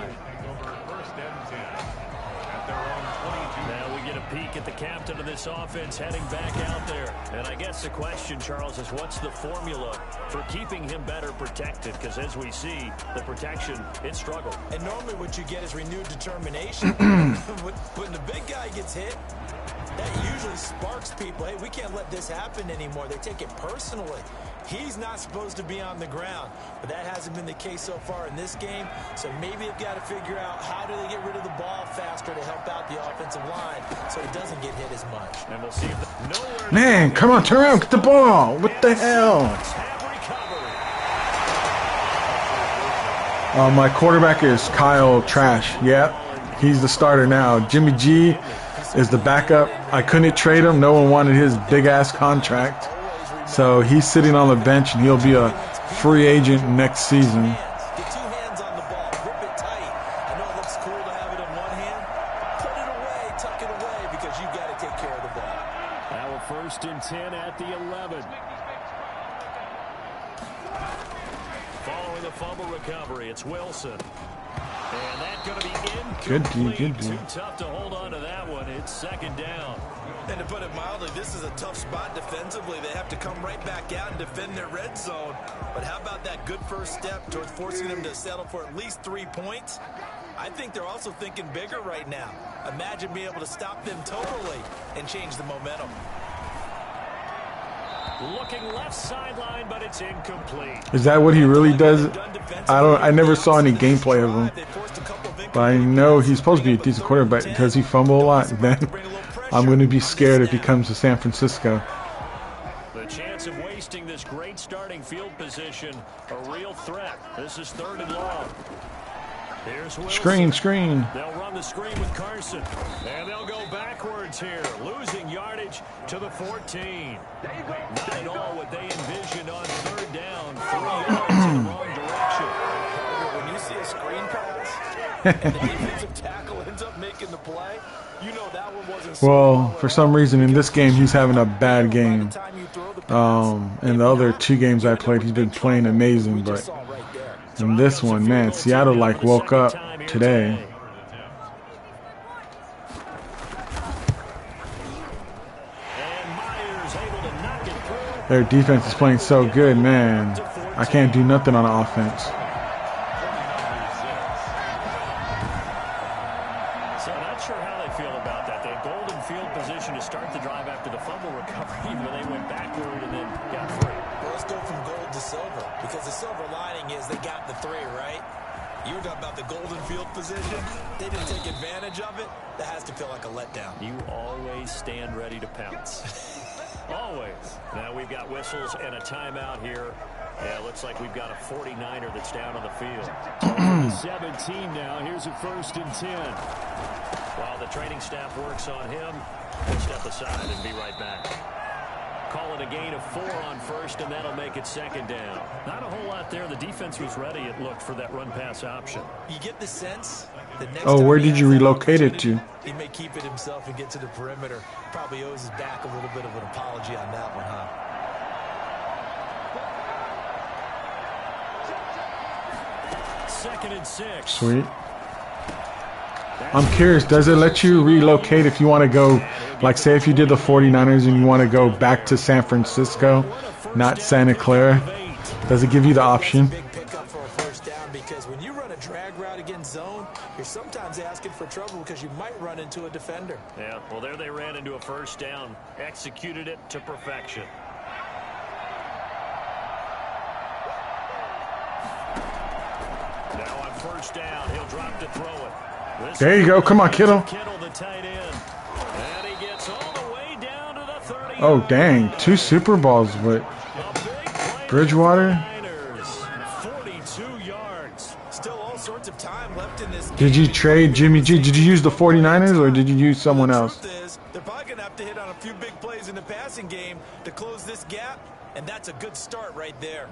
Now we get a peek at the captain of this offense heading back out there. And I guess the question, Charles, is what's the formula for keeping him better protected? Because as we see, the protection, it struggled. And normally what you get is renewed determination. When the big guy gets hit, that usually sparks people. Hey, we can't let this happen anymore. They take it personally. He's not supposed to be on the ground, but that hasn't been the case so far in this game. So maybe they've got to figure out how do they get rid of the ball faster to help out the offensive line so he doesn't get hit as much. And we'll see if Man, come on, turn around, get the ball. What the hell? My quarterback is Kyle Trash. Yep, he's the starter now. Jimmy G is the backup. I couldn't trade him. No one wanted his big-ass contract. So he's sitting on the bench, and he'll be a free agent next season. Get 2 hands on the ball. Grip it tight. I know it looks cool to have it in one hand. Put it away. Tuck it away because you've got to take care of the ball. Now 1st and 10 at the 11. Following the fumble recovery, it's Wilson. And that's going to be incomplete. Good D. Too tough to hold on to that one. It's 2nd down. And to put it mildly, this is a tough spot defensively. They have to come right back out and defend their red zone. But how about that good first step towards forcing them to settle for at least 3 points? I think they're also thinking bigger right now. Imagine being able to stop them totally and change the momentum. Looking left sideline, but it's incomplete. Is that what he really does? I never saw any gameplay of him. But I know he's supposed to be a decent quarterback. Does he fumble a lot? Then I'm going to be scared if he comes to San Francisco. The chance of wasting this great starting field position, a real threat. This is 3rd and long. Here's Wilson. Screen. They'll run the screen with Carson. And they'll go backwards here, losing yardage to the 14. Not at all what they envisioned on 3rd down. 3 yards in the wrong direction. When you see a screen pass and the defensive tackle ends up making the play, you know that one wasn't so Well, for some reason in this game he's having a bad game. In the other 2 games I played, he's been playing amazing, but in this one, man, Seattle like woke up today. Their defense is playing so good, man. I can't do nothing on offense. So not sure how they feel about that. They had golden field position to start the drive after the fumble recovery, even though they went backward and then got 3. Well, let's go from gold to silver, because the silver lining is they got the 3, right? You were talking about the golden field position. They didn't take advantage of it. That has to feel like a letdown. You always stand ready to pounce. Always. Now we've got whistles and a timeout here. Yeah, looks like we've got a 49er that's down on the field. 17 now. Here's a 1st and 10. While the training staff works on him, we'll step aside and be right back. Calling a gain of 4 on 1st, and that'll make it 2nd down. Not a whole lot there. The defense was ready, it looked, for that run-pass option. You get the sense that next Oh, where time he did you has that relocate it to? opportunity, he may keep it himself and get to the perimeter. Probably owes his back a little bit of an apology on that one, huh? Second and 6. Sweet. I'm curious, does it let you relocate if you want to go, like say if you did the 49ers and you want to go back to San Francisco, not Santa Clara? Does it give you the option? Big pickup for a 1st down, because when you run a drag route against zone, you're sometimes asking for trouble because you might run into a defender. Yeah, well, there they ran into a 1st down, executed it to perfection. Now on 1st down, he'll drop to throw it. There you go. Come on, Kittle. Kittle, the tight end. And he gets all the way down to the 30. Oh, dang. 2 Super Bowls with Bridgewater. 2 yards. Still all sorts of time left in this game. Did you trade Jimmy G? Did you use the 49ers or did you use someone else? The truth is, they're probably going to have to hit on a few big plays in the passing game to close this gap, and that's a good start right there.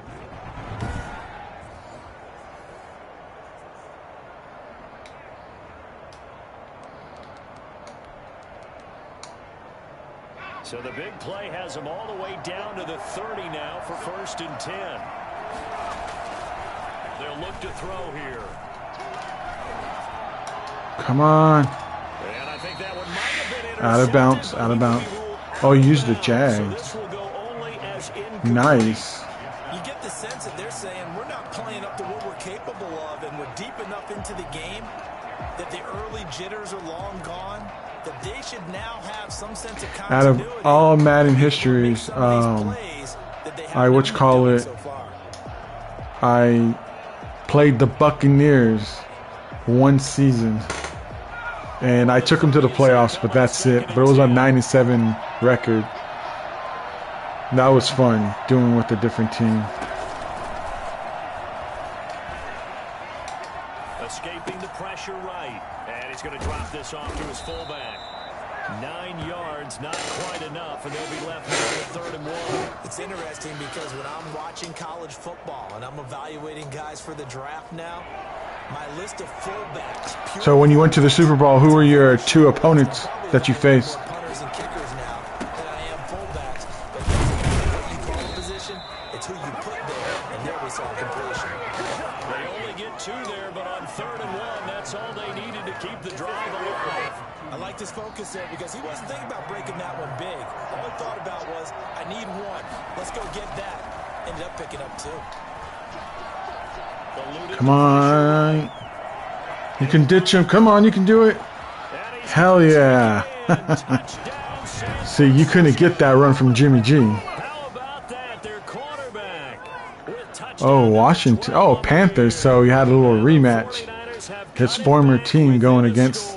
So the big play has them all the way down to the 30 now for 1st and 10. They'll look to throw here. Come on. And I think that one might have been Out of bounds. Out of bounds. Oh, you used the Jags. So this will go only as Nice. You get the sense that they're saying we're not playing up to what we're capable of, and we're deep enough into the game that the early jitters are long gone, that they should now have some sense of Out continuity. of all Madden histories, I played the Buccaneers one season, and I took them to the playoffs, but that's it. But it was a 97 record. That was fun doing with a different team. escaping the pressure right, and he's going to drop this off to his fullback. 9 yards, not quite enough, and they'll be left with 3rd and 1. It's interesting because when I'm watching college football and I'm evaluating guys for the draft now, my list of fullbacks. So when you went to the Super Bowl, who were your 2 opponents that you faced? Punters and kickers now than I am fullbacks. But it doesn't matter what you call the position, it's who you put there, and there we saw completion. They only get 2 there, but on 3rd and 1, that's all they needed to keep the drive alive. I liked his focus there because he wasn't thinking about breaking that one big. All he thought about was, I need 1. Let's go get that. Ended up picking up 2. Come on. You can ditch him. Come on, you can do it. Hell yeah. See, you couldn't get that run from Jimmy G. How about that? Their quarterback with touchdown. Oh, Washington. Oh, Panthers. So you had a little rematch. His former team going against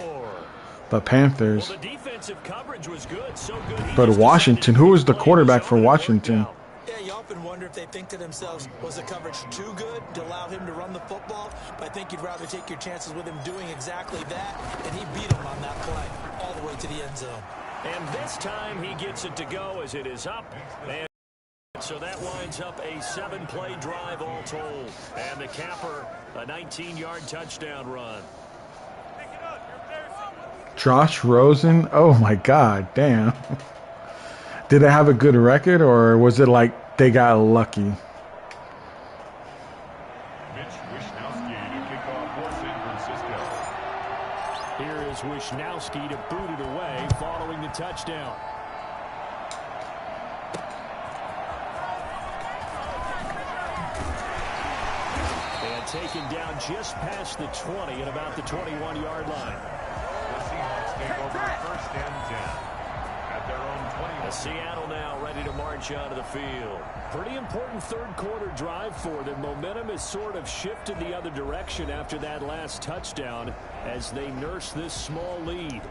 the Panthers. Well, the defensive coverage was good, so good. But Washington, who was the quarterback for Washington? Yeah, you often wonder if they think to themselves, was the coverage too good to allow him to run the football? But I think you'd rather take your chances with him doing exactly that, and he beat him on that play all the way to the end zone. And this time he gets it to go as it is up. And so that winds up a 7-play drive all told. And the capper, a 19-yard touchdown run. Josh Rosen? Oh my God, damn. Did they have a good record, or was it like they got lucky? Mitch Wishnowsky to kick off for San Francisco. Here is Wishnowsky to boot it away following the touchdown. And taken down just past the 20 at about the 21-yard line. The Seahawks take over 1st and 10 at their own 20. Seattle now ready to march onto the field. Pretty important 3rd quarter drive for them. Momentum has sort of shifted the other direction after that last touchdown as they nurse this small lead.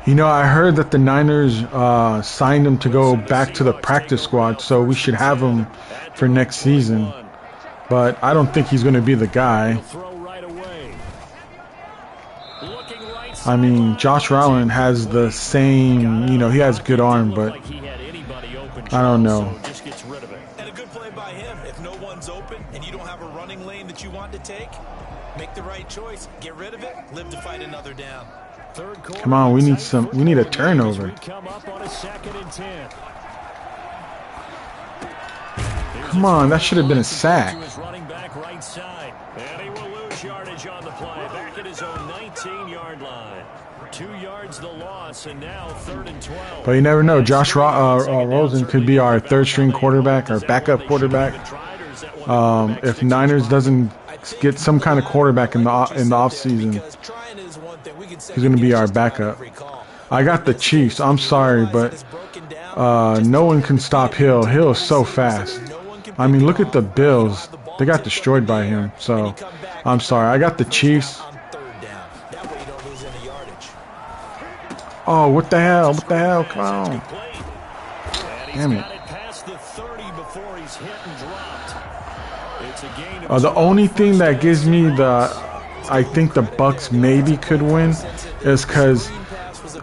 You know, I heard that the Niners signed him to go back to the practice squad, so we should have him for next season. But I don't think he's going to be the guy. I mean, Josh Allen has the same, you know, he has good arm, but I don't know. And a good play by him. If no one's open and you don't have a running lane that you want to take, make the right choice. Get rid of it. Live to fight another down. Come on, we need a turnover. Come on, that should have been a sack. And he will lose yardage on the play. Back at his own 19-yard line. 2 yards the loss, and now 3rd and 12. But you never know. Josh Rosen could be our 3rd-string quarterback, our backup quarterback. If Niners doesn't get some kind of quarterback in the offseason, he's going to be our backup. I got the Chiefs. I'm sorry, but no one can stop Hill. Hill is so fast. I mean, look at the Bills. They got destroyed by him. So, I'm sorry. I got the Chiefs. Oh, what the hell? What the hell? Come on. Damn it. The only thing that gives me I think the Bucks maybe could win is because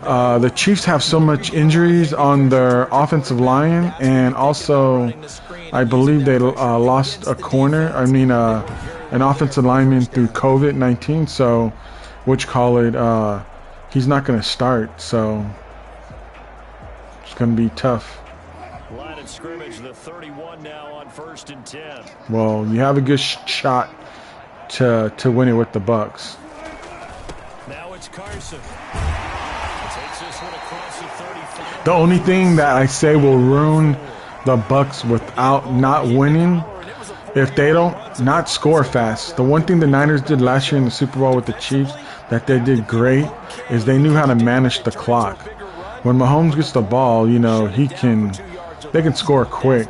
the Chiefs have so much injuries on their offensive line, and also I believe they lost a corner. I mean, an offensive lineman through COVID-19. So, he's not going to start. So, it's going to be tough. Line of scrimmage, the 31 now on 1st and 10. Well, you have a good shot to win it with the Bucks. Now it's Carson. Takes this one across the 35. The only thing that I say will ruin the Bucks without not winning, if they don't not score fast. The one thing the Niners did last year in the Super Bowl with the Chiefs that they did great is they knew how to manage the clock. When Mahomes gets the ball, you know, they can score quick.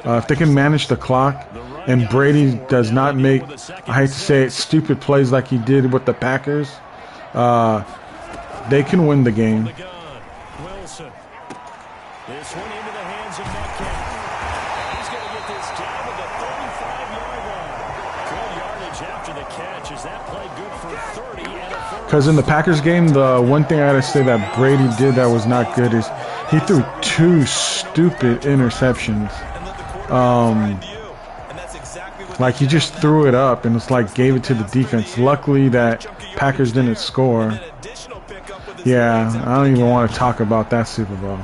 If they can manage the clock and Brady does not make, I hate to say it, stupid plays like he did with the Packers, they can win the game. Wilson. This one into the hands of Metcalf. He's going to get this down to the 35-yard line. Good yardage after the catch. Is that play good for 30 and a first? Because in the Packers game, the one thing I got to say that Brady did that was not good is he threw 2 stupid interceptions. Like he just threw it up and it's like gave it to the defense. Luckily that Packers didn't score. Yeah, I don't even want to talk about that Super Bowl.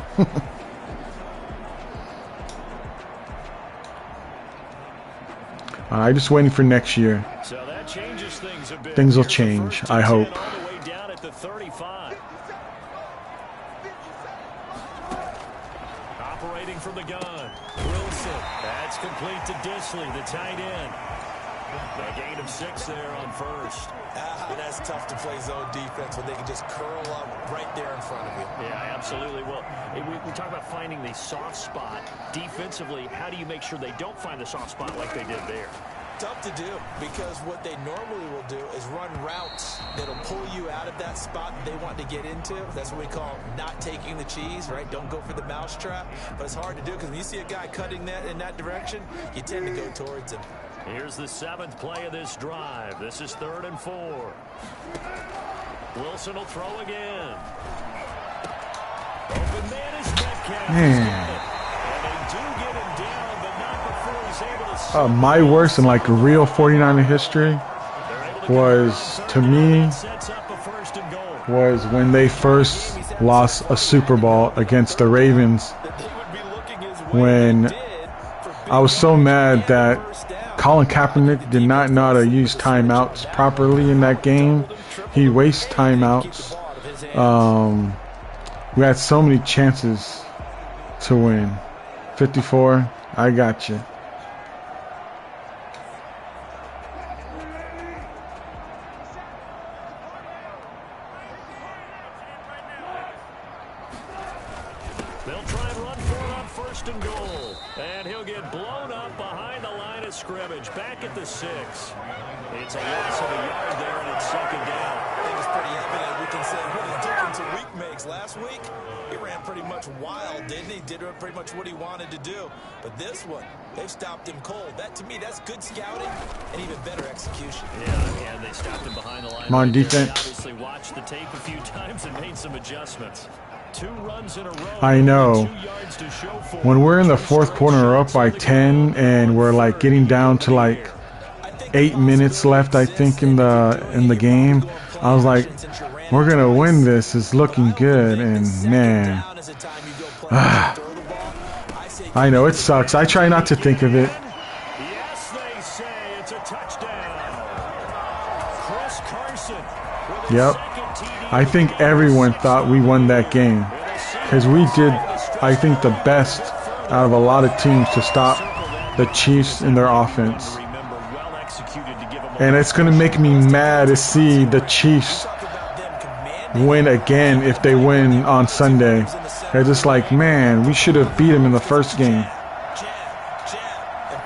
I'm just waiting for next year. So that changes things a bit. Things will change, I hope. All the way down at the 35. Operating from the gun. Wilson. That's complete to Disley, the tight end. A gain of 6 there on first. That's tough to play zone defense when they can just curl up right there in front of you. Yeah, absolutely. Well, we talk about finding the soft spot. Defensively, how do you make sure they don't find the soft spot like they did there? Tough to do, because what they normally will do is run routes that'll pull you out of that spot they want to get into. That's what we call not taking the cheese, right? Don't go for the mousetrap. But it's hard to do because when you see a guy cutting that in that direction, you tend to go towards him. Here's the 7th play of this drive. This is 3rd and 4. Wilson will throw again. Open man is Metcalf. And they do get him down, but not before he's able to... My worst in like real 49er history was, to me, was when they first lost a Super Bowl against the Ravens. When I was so mad that Colin Kaepernick did not know how to use timeouts properly in that game. He wastes timeouts. We had so many chances to win. 54, I got you. They'll try and run for it on 1st and goal. And he'll get blown up behind the line of scrimmage. Back at the 6. It's a loss of a yard there, and it's 2nd down. I think it's pretty evident. We can say what a difference a week makes. Last week, he ran pretty much wild, didn't he? Did pretty much what he wanted to do. But this one, they've stopped him cold. That, to me, that's good scouting and even better execution. Yeah, they stopped him behind the line. Come on, defense. Obviously watched the tape a few times and made some adjustments. 2 runs in a row. I know. 2 yards to show for. When we're in the 4th quarter, we're up by 10, and we're like getting down to like 8 minutes left, I think, in the game. I was like, we're gonna win this. It's looking good, and man, I know it sucks. I try not to think of it. Yes, they say it's a touchdown. Chris Carson. Yep. I think everyone thought we won that game because we did, I think, the best out of a lot of teams to stop the Chiefs in their offense. And it's going to make me mad to see the Chiefs win again if they win on Sunday. They're just like, man, we should have beat them in the first game. And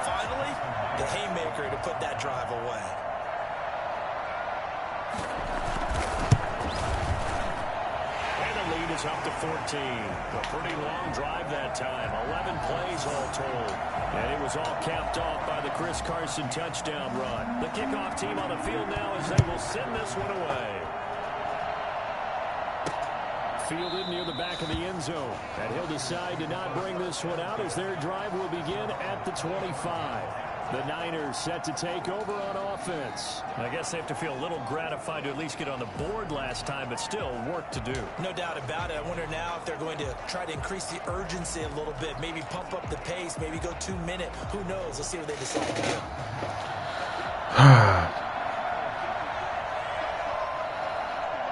finally, the haymaker to put that drive away. And the lead is up to 14. A pretty long drive that time. 11 plays all told. And it was all capped off by the Chris Carson touchdown run. The kickoff team on the field now as they will send this one away. Fielded near the back of the end zone. And he'll decide to not bring this one out as their drive will begin at the 25. The Niners set to take over on offense. I guess they have to feel a little gratified to at least get on the board last time, but still work to do. No doubt about it. I wonder now if they're going to try to increase the urgency a little bit, maybe pump up the pace, maybe go 2 minute. Who knows? Let's see what they decide to do.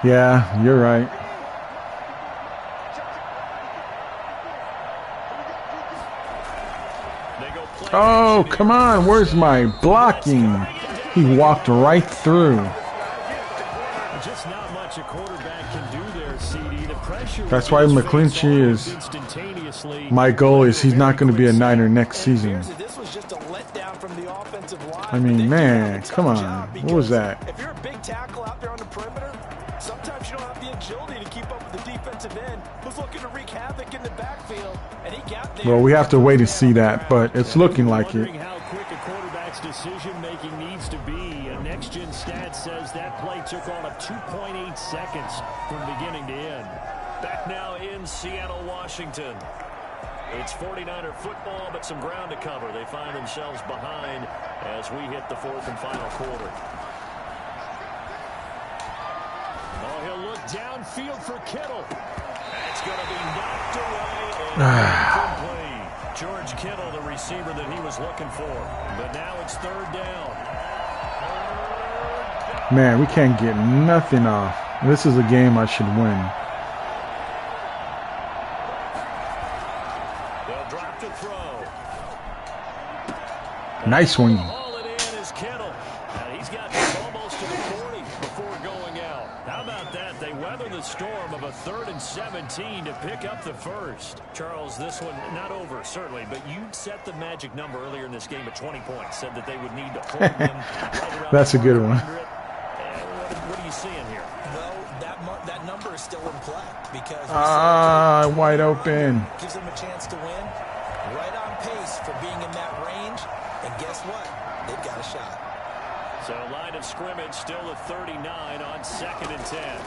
Yeah, you're right. Oh, come on. Where's my blocking? He walked right through. Just not much a quarterback can do there, CD. The pressure. That's why McClinchy is. My goal is he's not going to be a Niner next season. I mean, man, come on. What was that? If you're a big tackle out there on the perimeter, sometimes you don't have the agility to keep up with the defensive end who's looking to wreak havoc in the backfield. And he got there. Well, we have to wait to see that, but it's looking like it. How quick a quarterback's decision-making needs to be. A next-gen stat says that play took on a 2.8 seconds from beginning to end. Back now in Seattle, Washington. It's 49er football, but some ground to cover. They find themselves behind as we hit the fourth and final quarter. Oh, he'll look downfield for Kittle. That's going to be knocked away and incomplete. George Kittle, the receiver that he was looking for. But now it's third down. Man, we can't get nothing off. This is a game I should win. They'll drop to throw. Nice one. All it in is Kittle. He's got this almost to the 40 before going out. How about that? They weather the storm of a 3rd and 17 to pick up the first. Charles, this one not over, certainly, but you set the magic number earlier in this game at 20 points. Said that they would need to hold them right around. That's a good one. What are you seeing here? Well, that number is still in play because wide open. Gives them a chance to win. Right on pace for being in that range. And guess what? They've got a shot. So line of scrimmage still at 39 on 2nd and 10.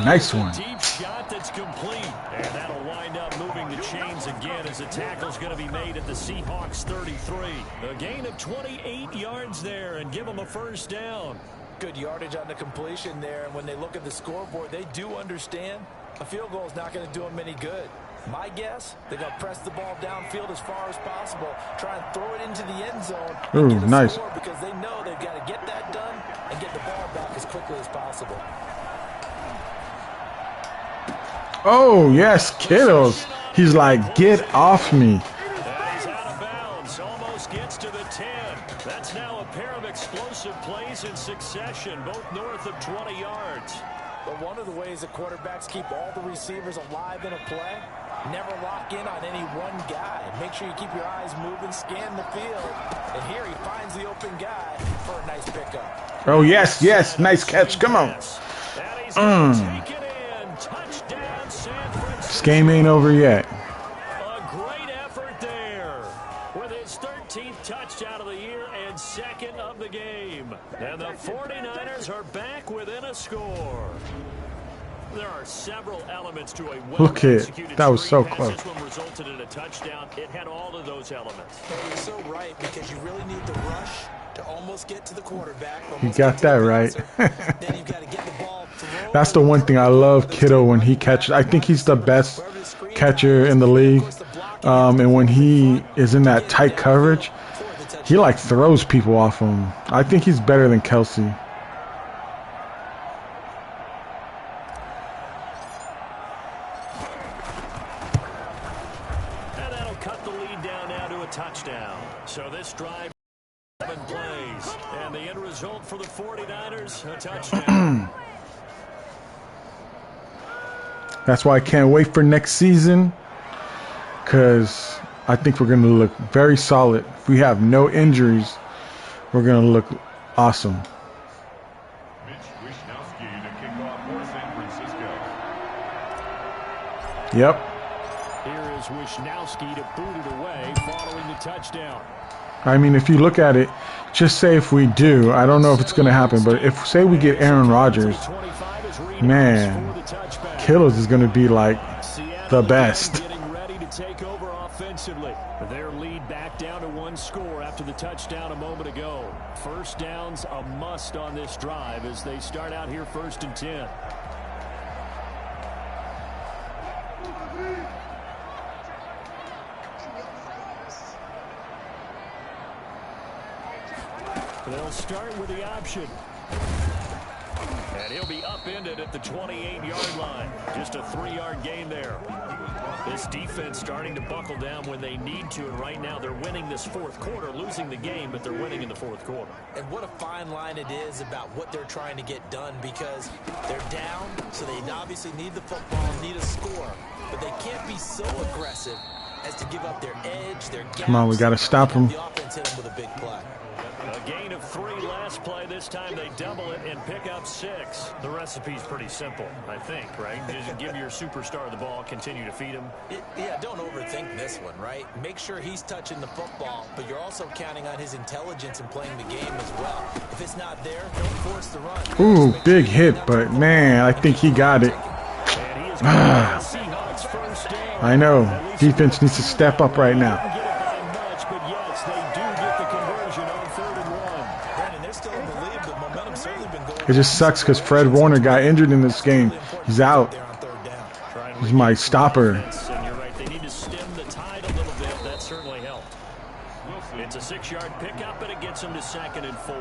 Nice one. Deep shot that's complete. And that'll wind up moving the chains again as the tackle's going to be made at the Seahawks 33. A gain of 28 yards there and give them a first down. Good yardage on the completion there. And when they look at the scoreboard, they do understand a field goal is not going to do them any good. My guess, they're going to press the ball downfield as far as possible, try and throw it into the end zone. Ooh, nice. Because they know they've got to get that done and get the ball back as quickly as possible. Oh, yes, Kittles. He's like, get off me. And he's out of bounds. Almost gets to the 10. That's now a pair of explosive plays in succession, both north of 20 yards. But one of the ways that quarterbacks keep all the receivers alive in a play, never lock in on any one guy. Make sure you keep your eyes moving, scan the field. And here he finds the open guy for a nice pickup. Oh, yes, yes. Nice catch. Come on. This game ain't over yet. A great effort there with his 13th touchdown of the year and 2nd of the game. And the 49ers are back within a score. There are several elements to a Look at that was so close. This one resulted in a touchdown. It had all of those elements. You're so right because you really need the rush to almost get to the quarterback. You got that right. Then you've got to get the ball thrown. That's the one thing I love Kittle when he catches. I think he's the best catcher in the league. And when he is in that tight coverage, he like throws people off him. I think he's better than Kelsey. Touchdown. So this drive 7 plays. And the end result for the 49ers, a touchdown. That's why I can't wait for next season, because I think we're going to look very solid. If we have no injuries, we're going to look awesome. Yep. Here is Wisnowski to boot it away following the touchdown. I mean, if you look at it, just say if we do, I don't know if it's going to happen, but if, say we get Aaron Rodgers, man, Kittles is going to be like the best. Getting ready to take over offensively. Their lead back down to 1 score after the touchdown a moment ago. First down's a must on this drive as they start out here 1st and 10. They'll start with the option. And he'll be upended at the 28-yard line. Just a 3-yard gain there. This defense starting to buckle down when they need to, and right now they're winning this 4th quarter, losing the game, but they're winning in the 4th quarter. And what a fine line it is about what they're trying to get done, because they're down, so they obviously need the football, need a score, but they can't be so aggressive as to give up their edge, their gaps. Come on, we got to stop them. The offense hit them with a big play. A gain of 3 last play. This time they double it and pick up 6. The recipe's pretty simple, I think, right? Just give your superstar the ball, continue to feed him. Yeah, don't overthink this one, right? Make sure he's touching the football, but you're also counting on his intelligence in playing the game as well. If it's not there, don't force the run. Ooh, big hit, but man, I think he got it. I know. Defense needs to step up right now. It just sucks because Fred Warner got injured in this game. He's out. He's my stopper. And you're right, they need to stem the tide a little bit. That certainly helped. It's a 6-yard pickup, and it gets them to 2nd and 4.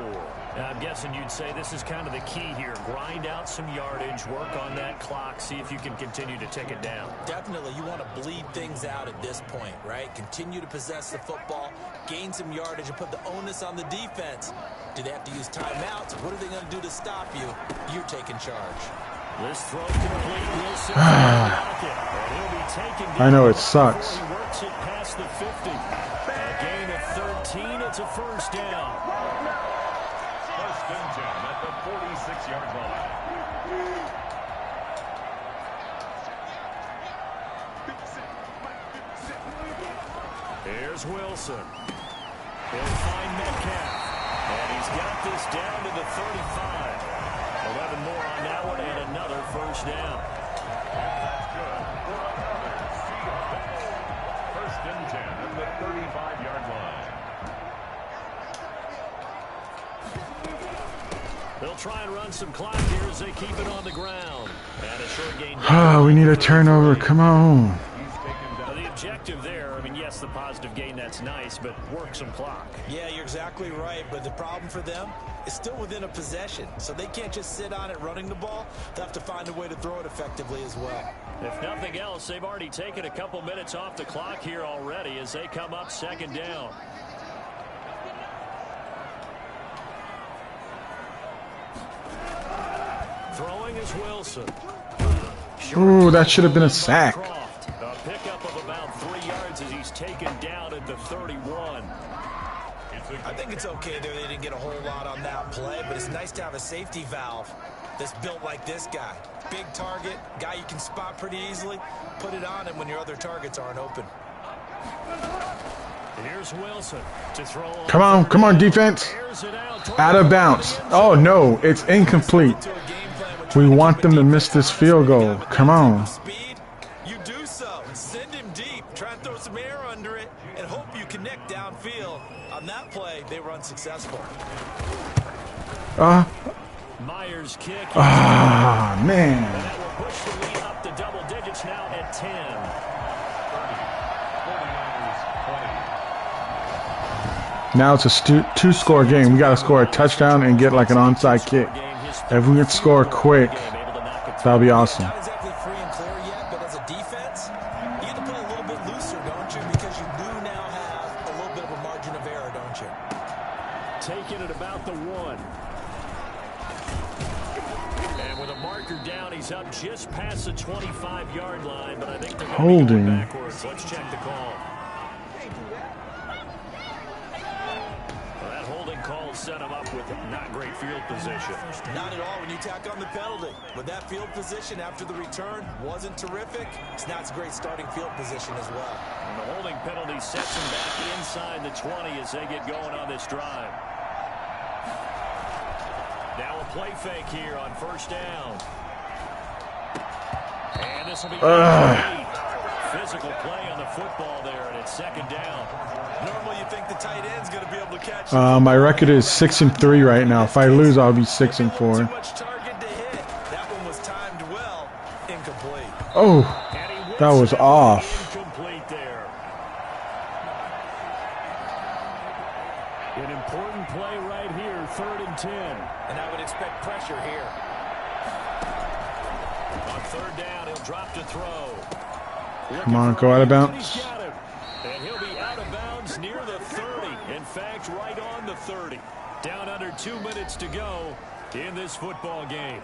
Now, I'm guessing you'd say this is kind of the key here. Grind out some yardage, work on that clock, see if you can continue to tick it down. Definitely, you want to bleed things out at this point, right? Continue to possess the football, gain some yardage, and put the onus on the defense. Do they have to use timeouts? What are they going to do to stop you? You're taking charge. This throw complete. Wilson and he'll be taken down. I know it sucks. He works it past the 50. A gain of 13. It's a 1st down. 1st and 10 at the 46-yard line. Here's Wilson. He'll find Metcalf. And he's got this down to the 35. 11 more on that one, and another 1st down. First and 10 at the 35-yard line. They'll try and run some clock here as they keep it on the ground. And a short gain. Oh, we need a turnover. Come on. The objective there, I mean, yes, the positive gain, that's nice, but work some clock. Yeah, you're exactly right, but the problem for them is still within a possession, so they can't just sit on it running the ball. They'll have to find a way to throw it effectively as well. If nothing else, they've already taken a couple minutes off the clock here already as they come up 2nd down. Throwing is Wilson. Ooh, that should have been a sack. A pickup of about 3 yards as he's taken down at the 31. I think it's okay there. They didn't get a whole lot on that play, but it's nice to have a safety valve that's built like this guy. Big target, guy you can spot pretty easily. Put it on him when your other targets aren't open. Here's Wilson to throw. Come on, defense. Out of bounds. Oh, no, it's incomplete. We want them to miss this field goal. Come on. You do so. Send him deep. Try and throw some air under it and hope you connect downfield. On that play, they were unsuccessful. Myers kick. Man. And that will push the lead up to double digits now at 10. Now it's a 2-score game. We got to score a touchdown and get like an onside kick. If we can score quick, that'll be awesome. Not exactly free and clear yet, but as a defense, you get to play a little bit looser, don't you? Because you do now have a little bit of a margin of error, don't you? Taking it about the 1. And with a marker down, he's up just past the 25-yard line, but I think they're going to be going backwards. Let's check the call. That holding call set him up with not great field position. Not at all when you tack on the penalty. But that field position after the return wasn't terrific. It's not a great starting field position as well. And the holding penalty sets him back inside the 20 as they get going on this drive. Now a play fake here on first down. And this will be physical play on the football there, and it's second down. Normally you think the tight end's going to be able to catch my record is 6-3 right now. If I lose, I'll be 6-4. Too much target to hit. That one was timed well. Incomplete. Oh, that was off. Incomplete there. An important play right here, 3rd and 10. And I would expect pressure here. On third down, he'll drop to throw. Come on, go out of bounds. And he'll be out of bounds near the 30. In fact, right on the 30. Down under 2 minutes to go in this football game.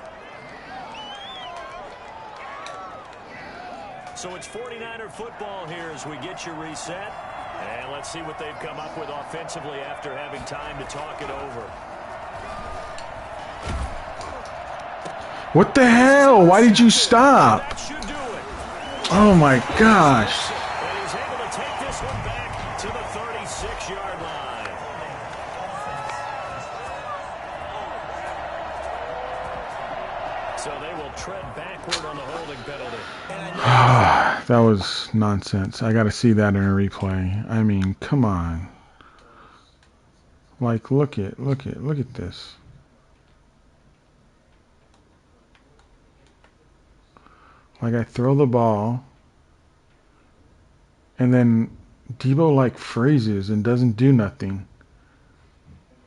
So it's 49er football here as we get you reset. And let's see what they've come up with offensively after having time to talk it over. What the hell? Why did you stop? That should do it. Oh my gosh. And he's able to take this one back to the 36-yard line. So they will tread backward on the holding penalty. That was nonsense. I got to see that in a replay. I mean, come on. Like, look at this. Like, I throw the ball, and then Debo, like, freezes and doesn't do nothing.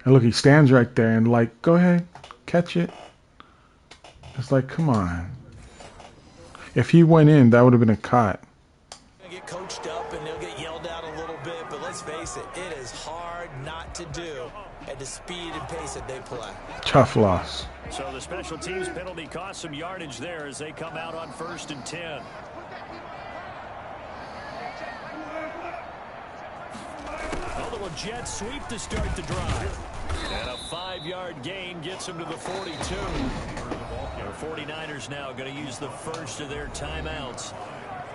And look, he stands right there and, like, go ahead, catch it. It's like, come on. If he went in, that would have been a cut. They'll get coached up and they'll get yelled at a little bit, but let's face it, it is hard not to do at the speed and pace that they play. Tough loss. So the special teams penalty cost some yardage there as they come out on 1st and 10. A little jet sweep to start the drive. And a 5-yard gain gets them to the 42. The 49ers now going to use the first of their timeouts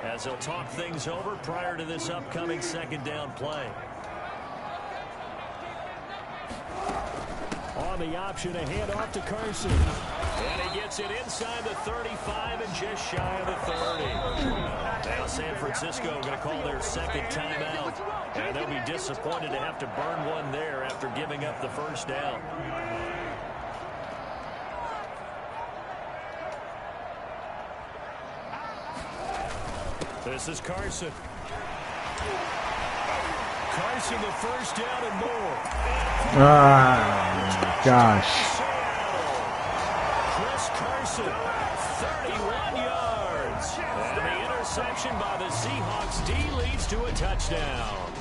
as they'll talk things over prior to this upcoming second down play. On the option, a handoff to Carson. And he gets it inside the 35 and just shy of the 30. Now San Francisco going to call their second timeout. And they'll be disappointed to have to burn one there after giving up the first down. This is Carson. Carson, the first down and more. Gosh. Chris Carson, 31 yards. And the interception by the Seahawks D leads to a touchdown.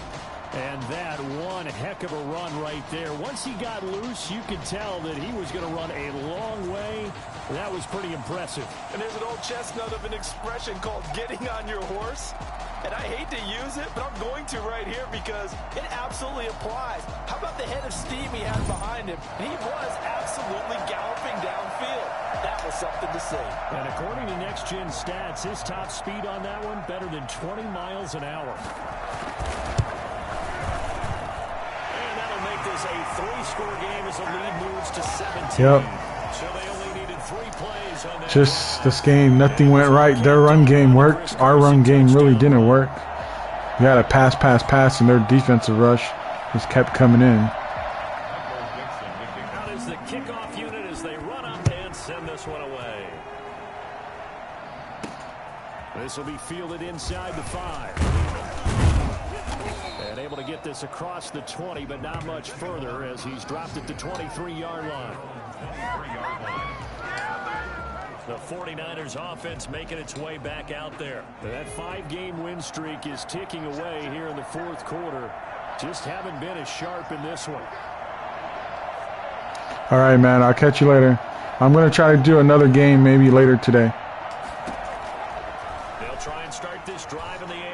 And that one heck of a run right there. Once he got loose, you could tell that he was going to run a long way. That was pretty impressive. And there's an old chestnut of an expression called getting on your horse. And I hate to use it, but I'm going to right here because it absolutely applies. How about the head of steam he had behind him? He was absolutely galloping downfield. That was something to see. And according to Next Gen Stats, his top speed on that one better than 20 miles an hour. This a 3-score game as the lead moves to 17. Yep. So they only needed 3 plays on that. Just this game, nothing went right. Their run game worked. Our run game really didn't work. We had a pass, and their defensive rush just kept coming in. Out is the kickoff unit as they run up and send this one away. This will be fielded inside the 5. And able to get this across the 20, but not much further as he's dropped at the 23-yard line. The 49ers offense making its way back out there. That 5-game win streak is ticking away here in the 4th quarter. Just haven't been as sharp in this one. All right, man. I'll catch you later. I'm going to try to do another game maybe later today. They'll try and start this drive in the air.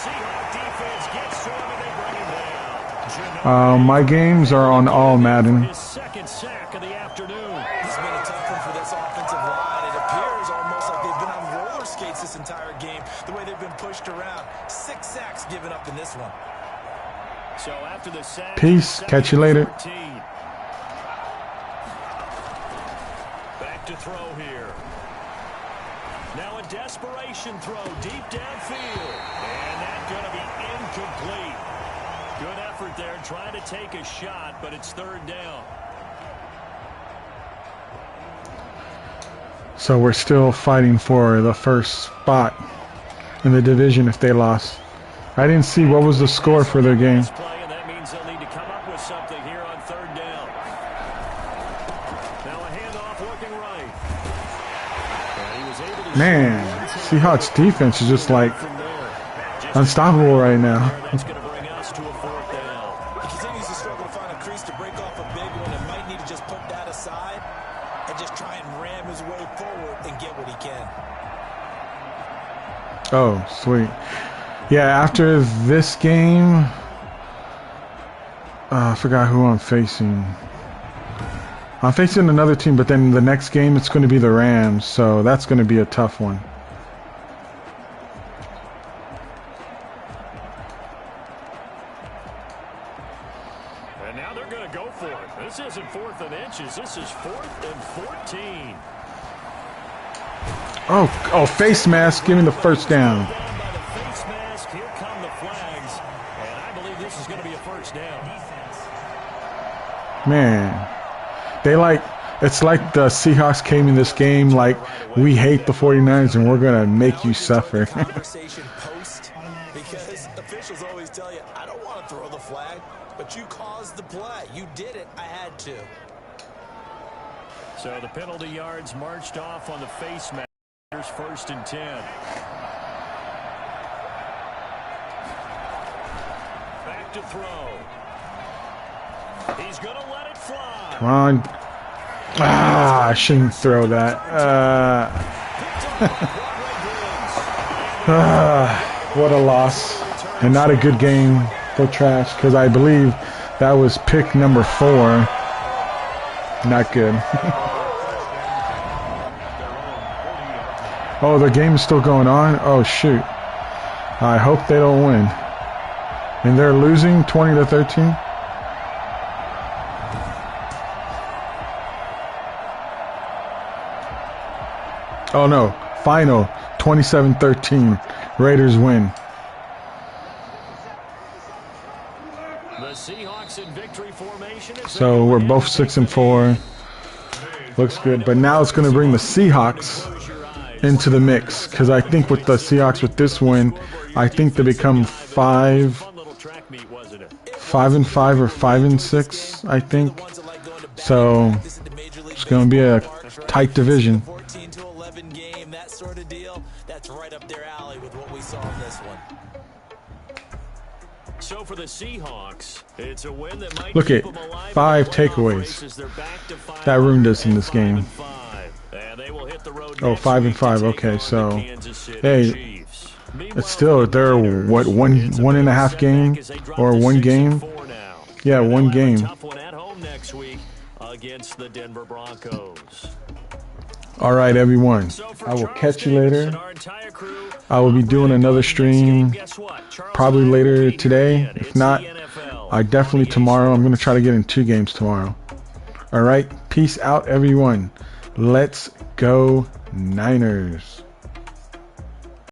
Seahawks defense gets to him and they bring him down. My games are on all Madden. His second sack of the afternoon. It's been a tough one for this offensive line. It appears almost like they've been on roller skates this entire game, the way they've been pushed around. 6 sacks given up in this one. So after the sack, Peace. Catch you later. 14. Back to throw here. Now a desperation throw deep downfield. And that's going to be incomplete. Good effort there trying to take a shot, but it's third down. So we're still fighting for the first spot in the division if they lost. I didn't see what was the score for their game. And that means they'll need to come up with something here on third down. Now a handoff working right. And he was able to Man, Seahawks defense is just like unstoppable right now. That's going to bring us to a fourth down. He continues to struggle to find a crease to break off a big one and might need to just put that aside and just try and ram his way forward and get what he can. Oh, sweet. Yeah, after this game, I forgot who I'm facing. I'm facing another team, but then the next game it's going to be the Rams, so that's going to be a tough one. And now they're going to go for it. This isn't 4th and inches. This is 4th and 14. Oh, face mask, give me the first down. Down by the face mask. Here come the flags. And I believe this is going to be a first down. Man, it's like the Seahawks came in this game like, we hate the 49ers and we're going to make you suffer. Conversation post, because officials always tell you, I don't want to throw the flag, but you caused the play. You did it. I had to. So the penalty yards marched off on the face mask. Here's 1st and 10. Back to throw. He's going to let it fly. Come on. I shouldn't throw that. What a loss. And not a good game for Trash, because I believe that was pick number 4. Not good. Oh, the game is still going on? Oh, shoot. I hope they don't win. And they're losing 20-13? Oh, no. Final 27-13. Raiders win. The Seahawks in victory formation. So we're both 6-4. Looks good. But now it's going to bring the Seahawks into the mix, because I think with the Seahawks with this win, I think they become 5-5 or 5-6, I think. So it's going to be a tight division. 14-11 game, that sort of deal. That's right up their alley with what we saw in this one. So for the Seahawks, it's a win that might Look at 5 takeaways. That ruined us in this game. Oh, 5-5. Okay, so hey, it's still they're what one and a half game or one game? Yeah, one game. Against the Denver Broncos. All right, everyone. I will catch you later. I will be doing another stream probably later today. If not, I definitely tomorrow. I'm going to try to get in 2 games tomorrow. All right. Peace out, everyone. Let's go Niners.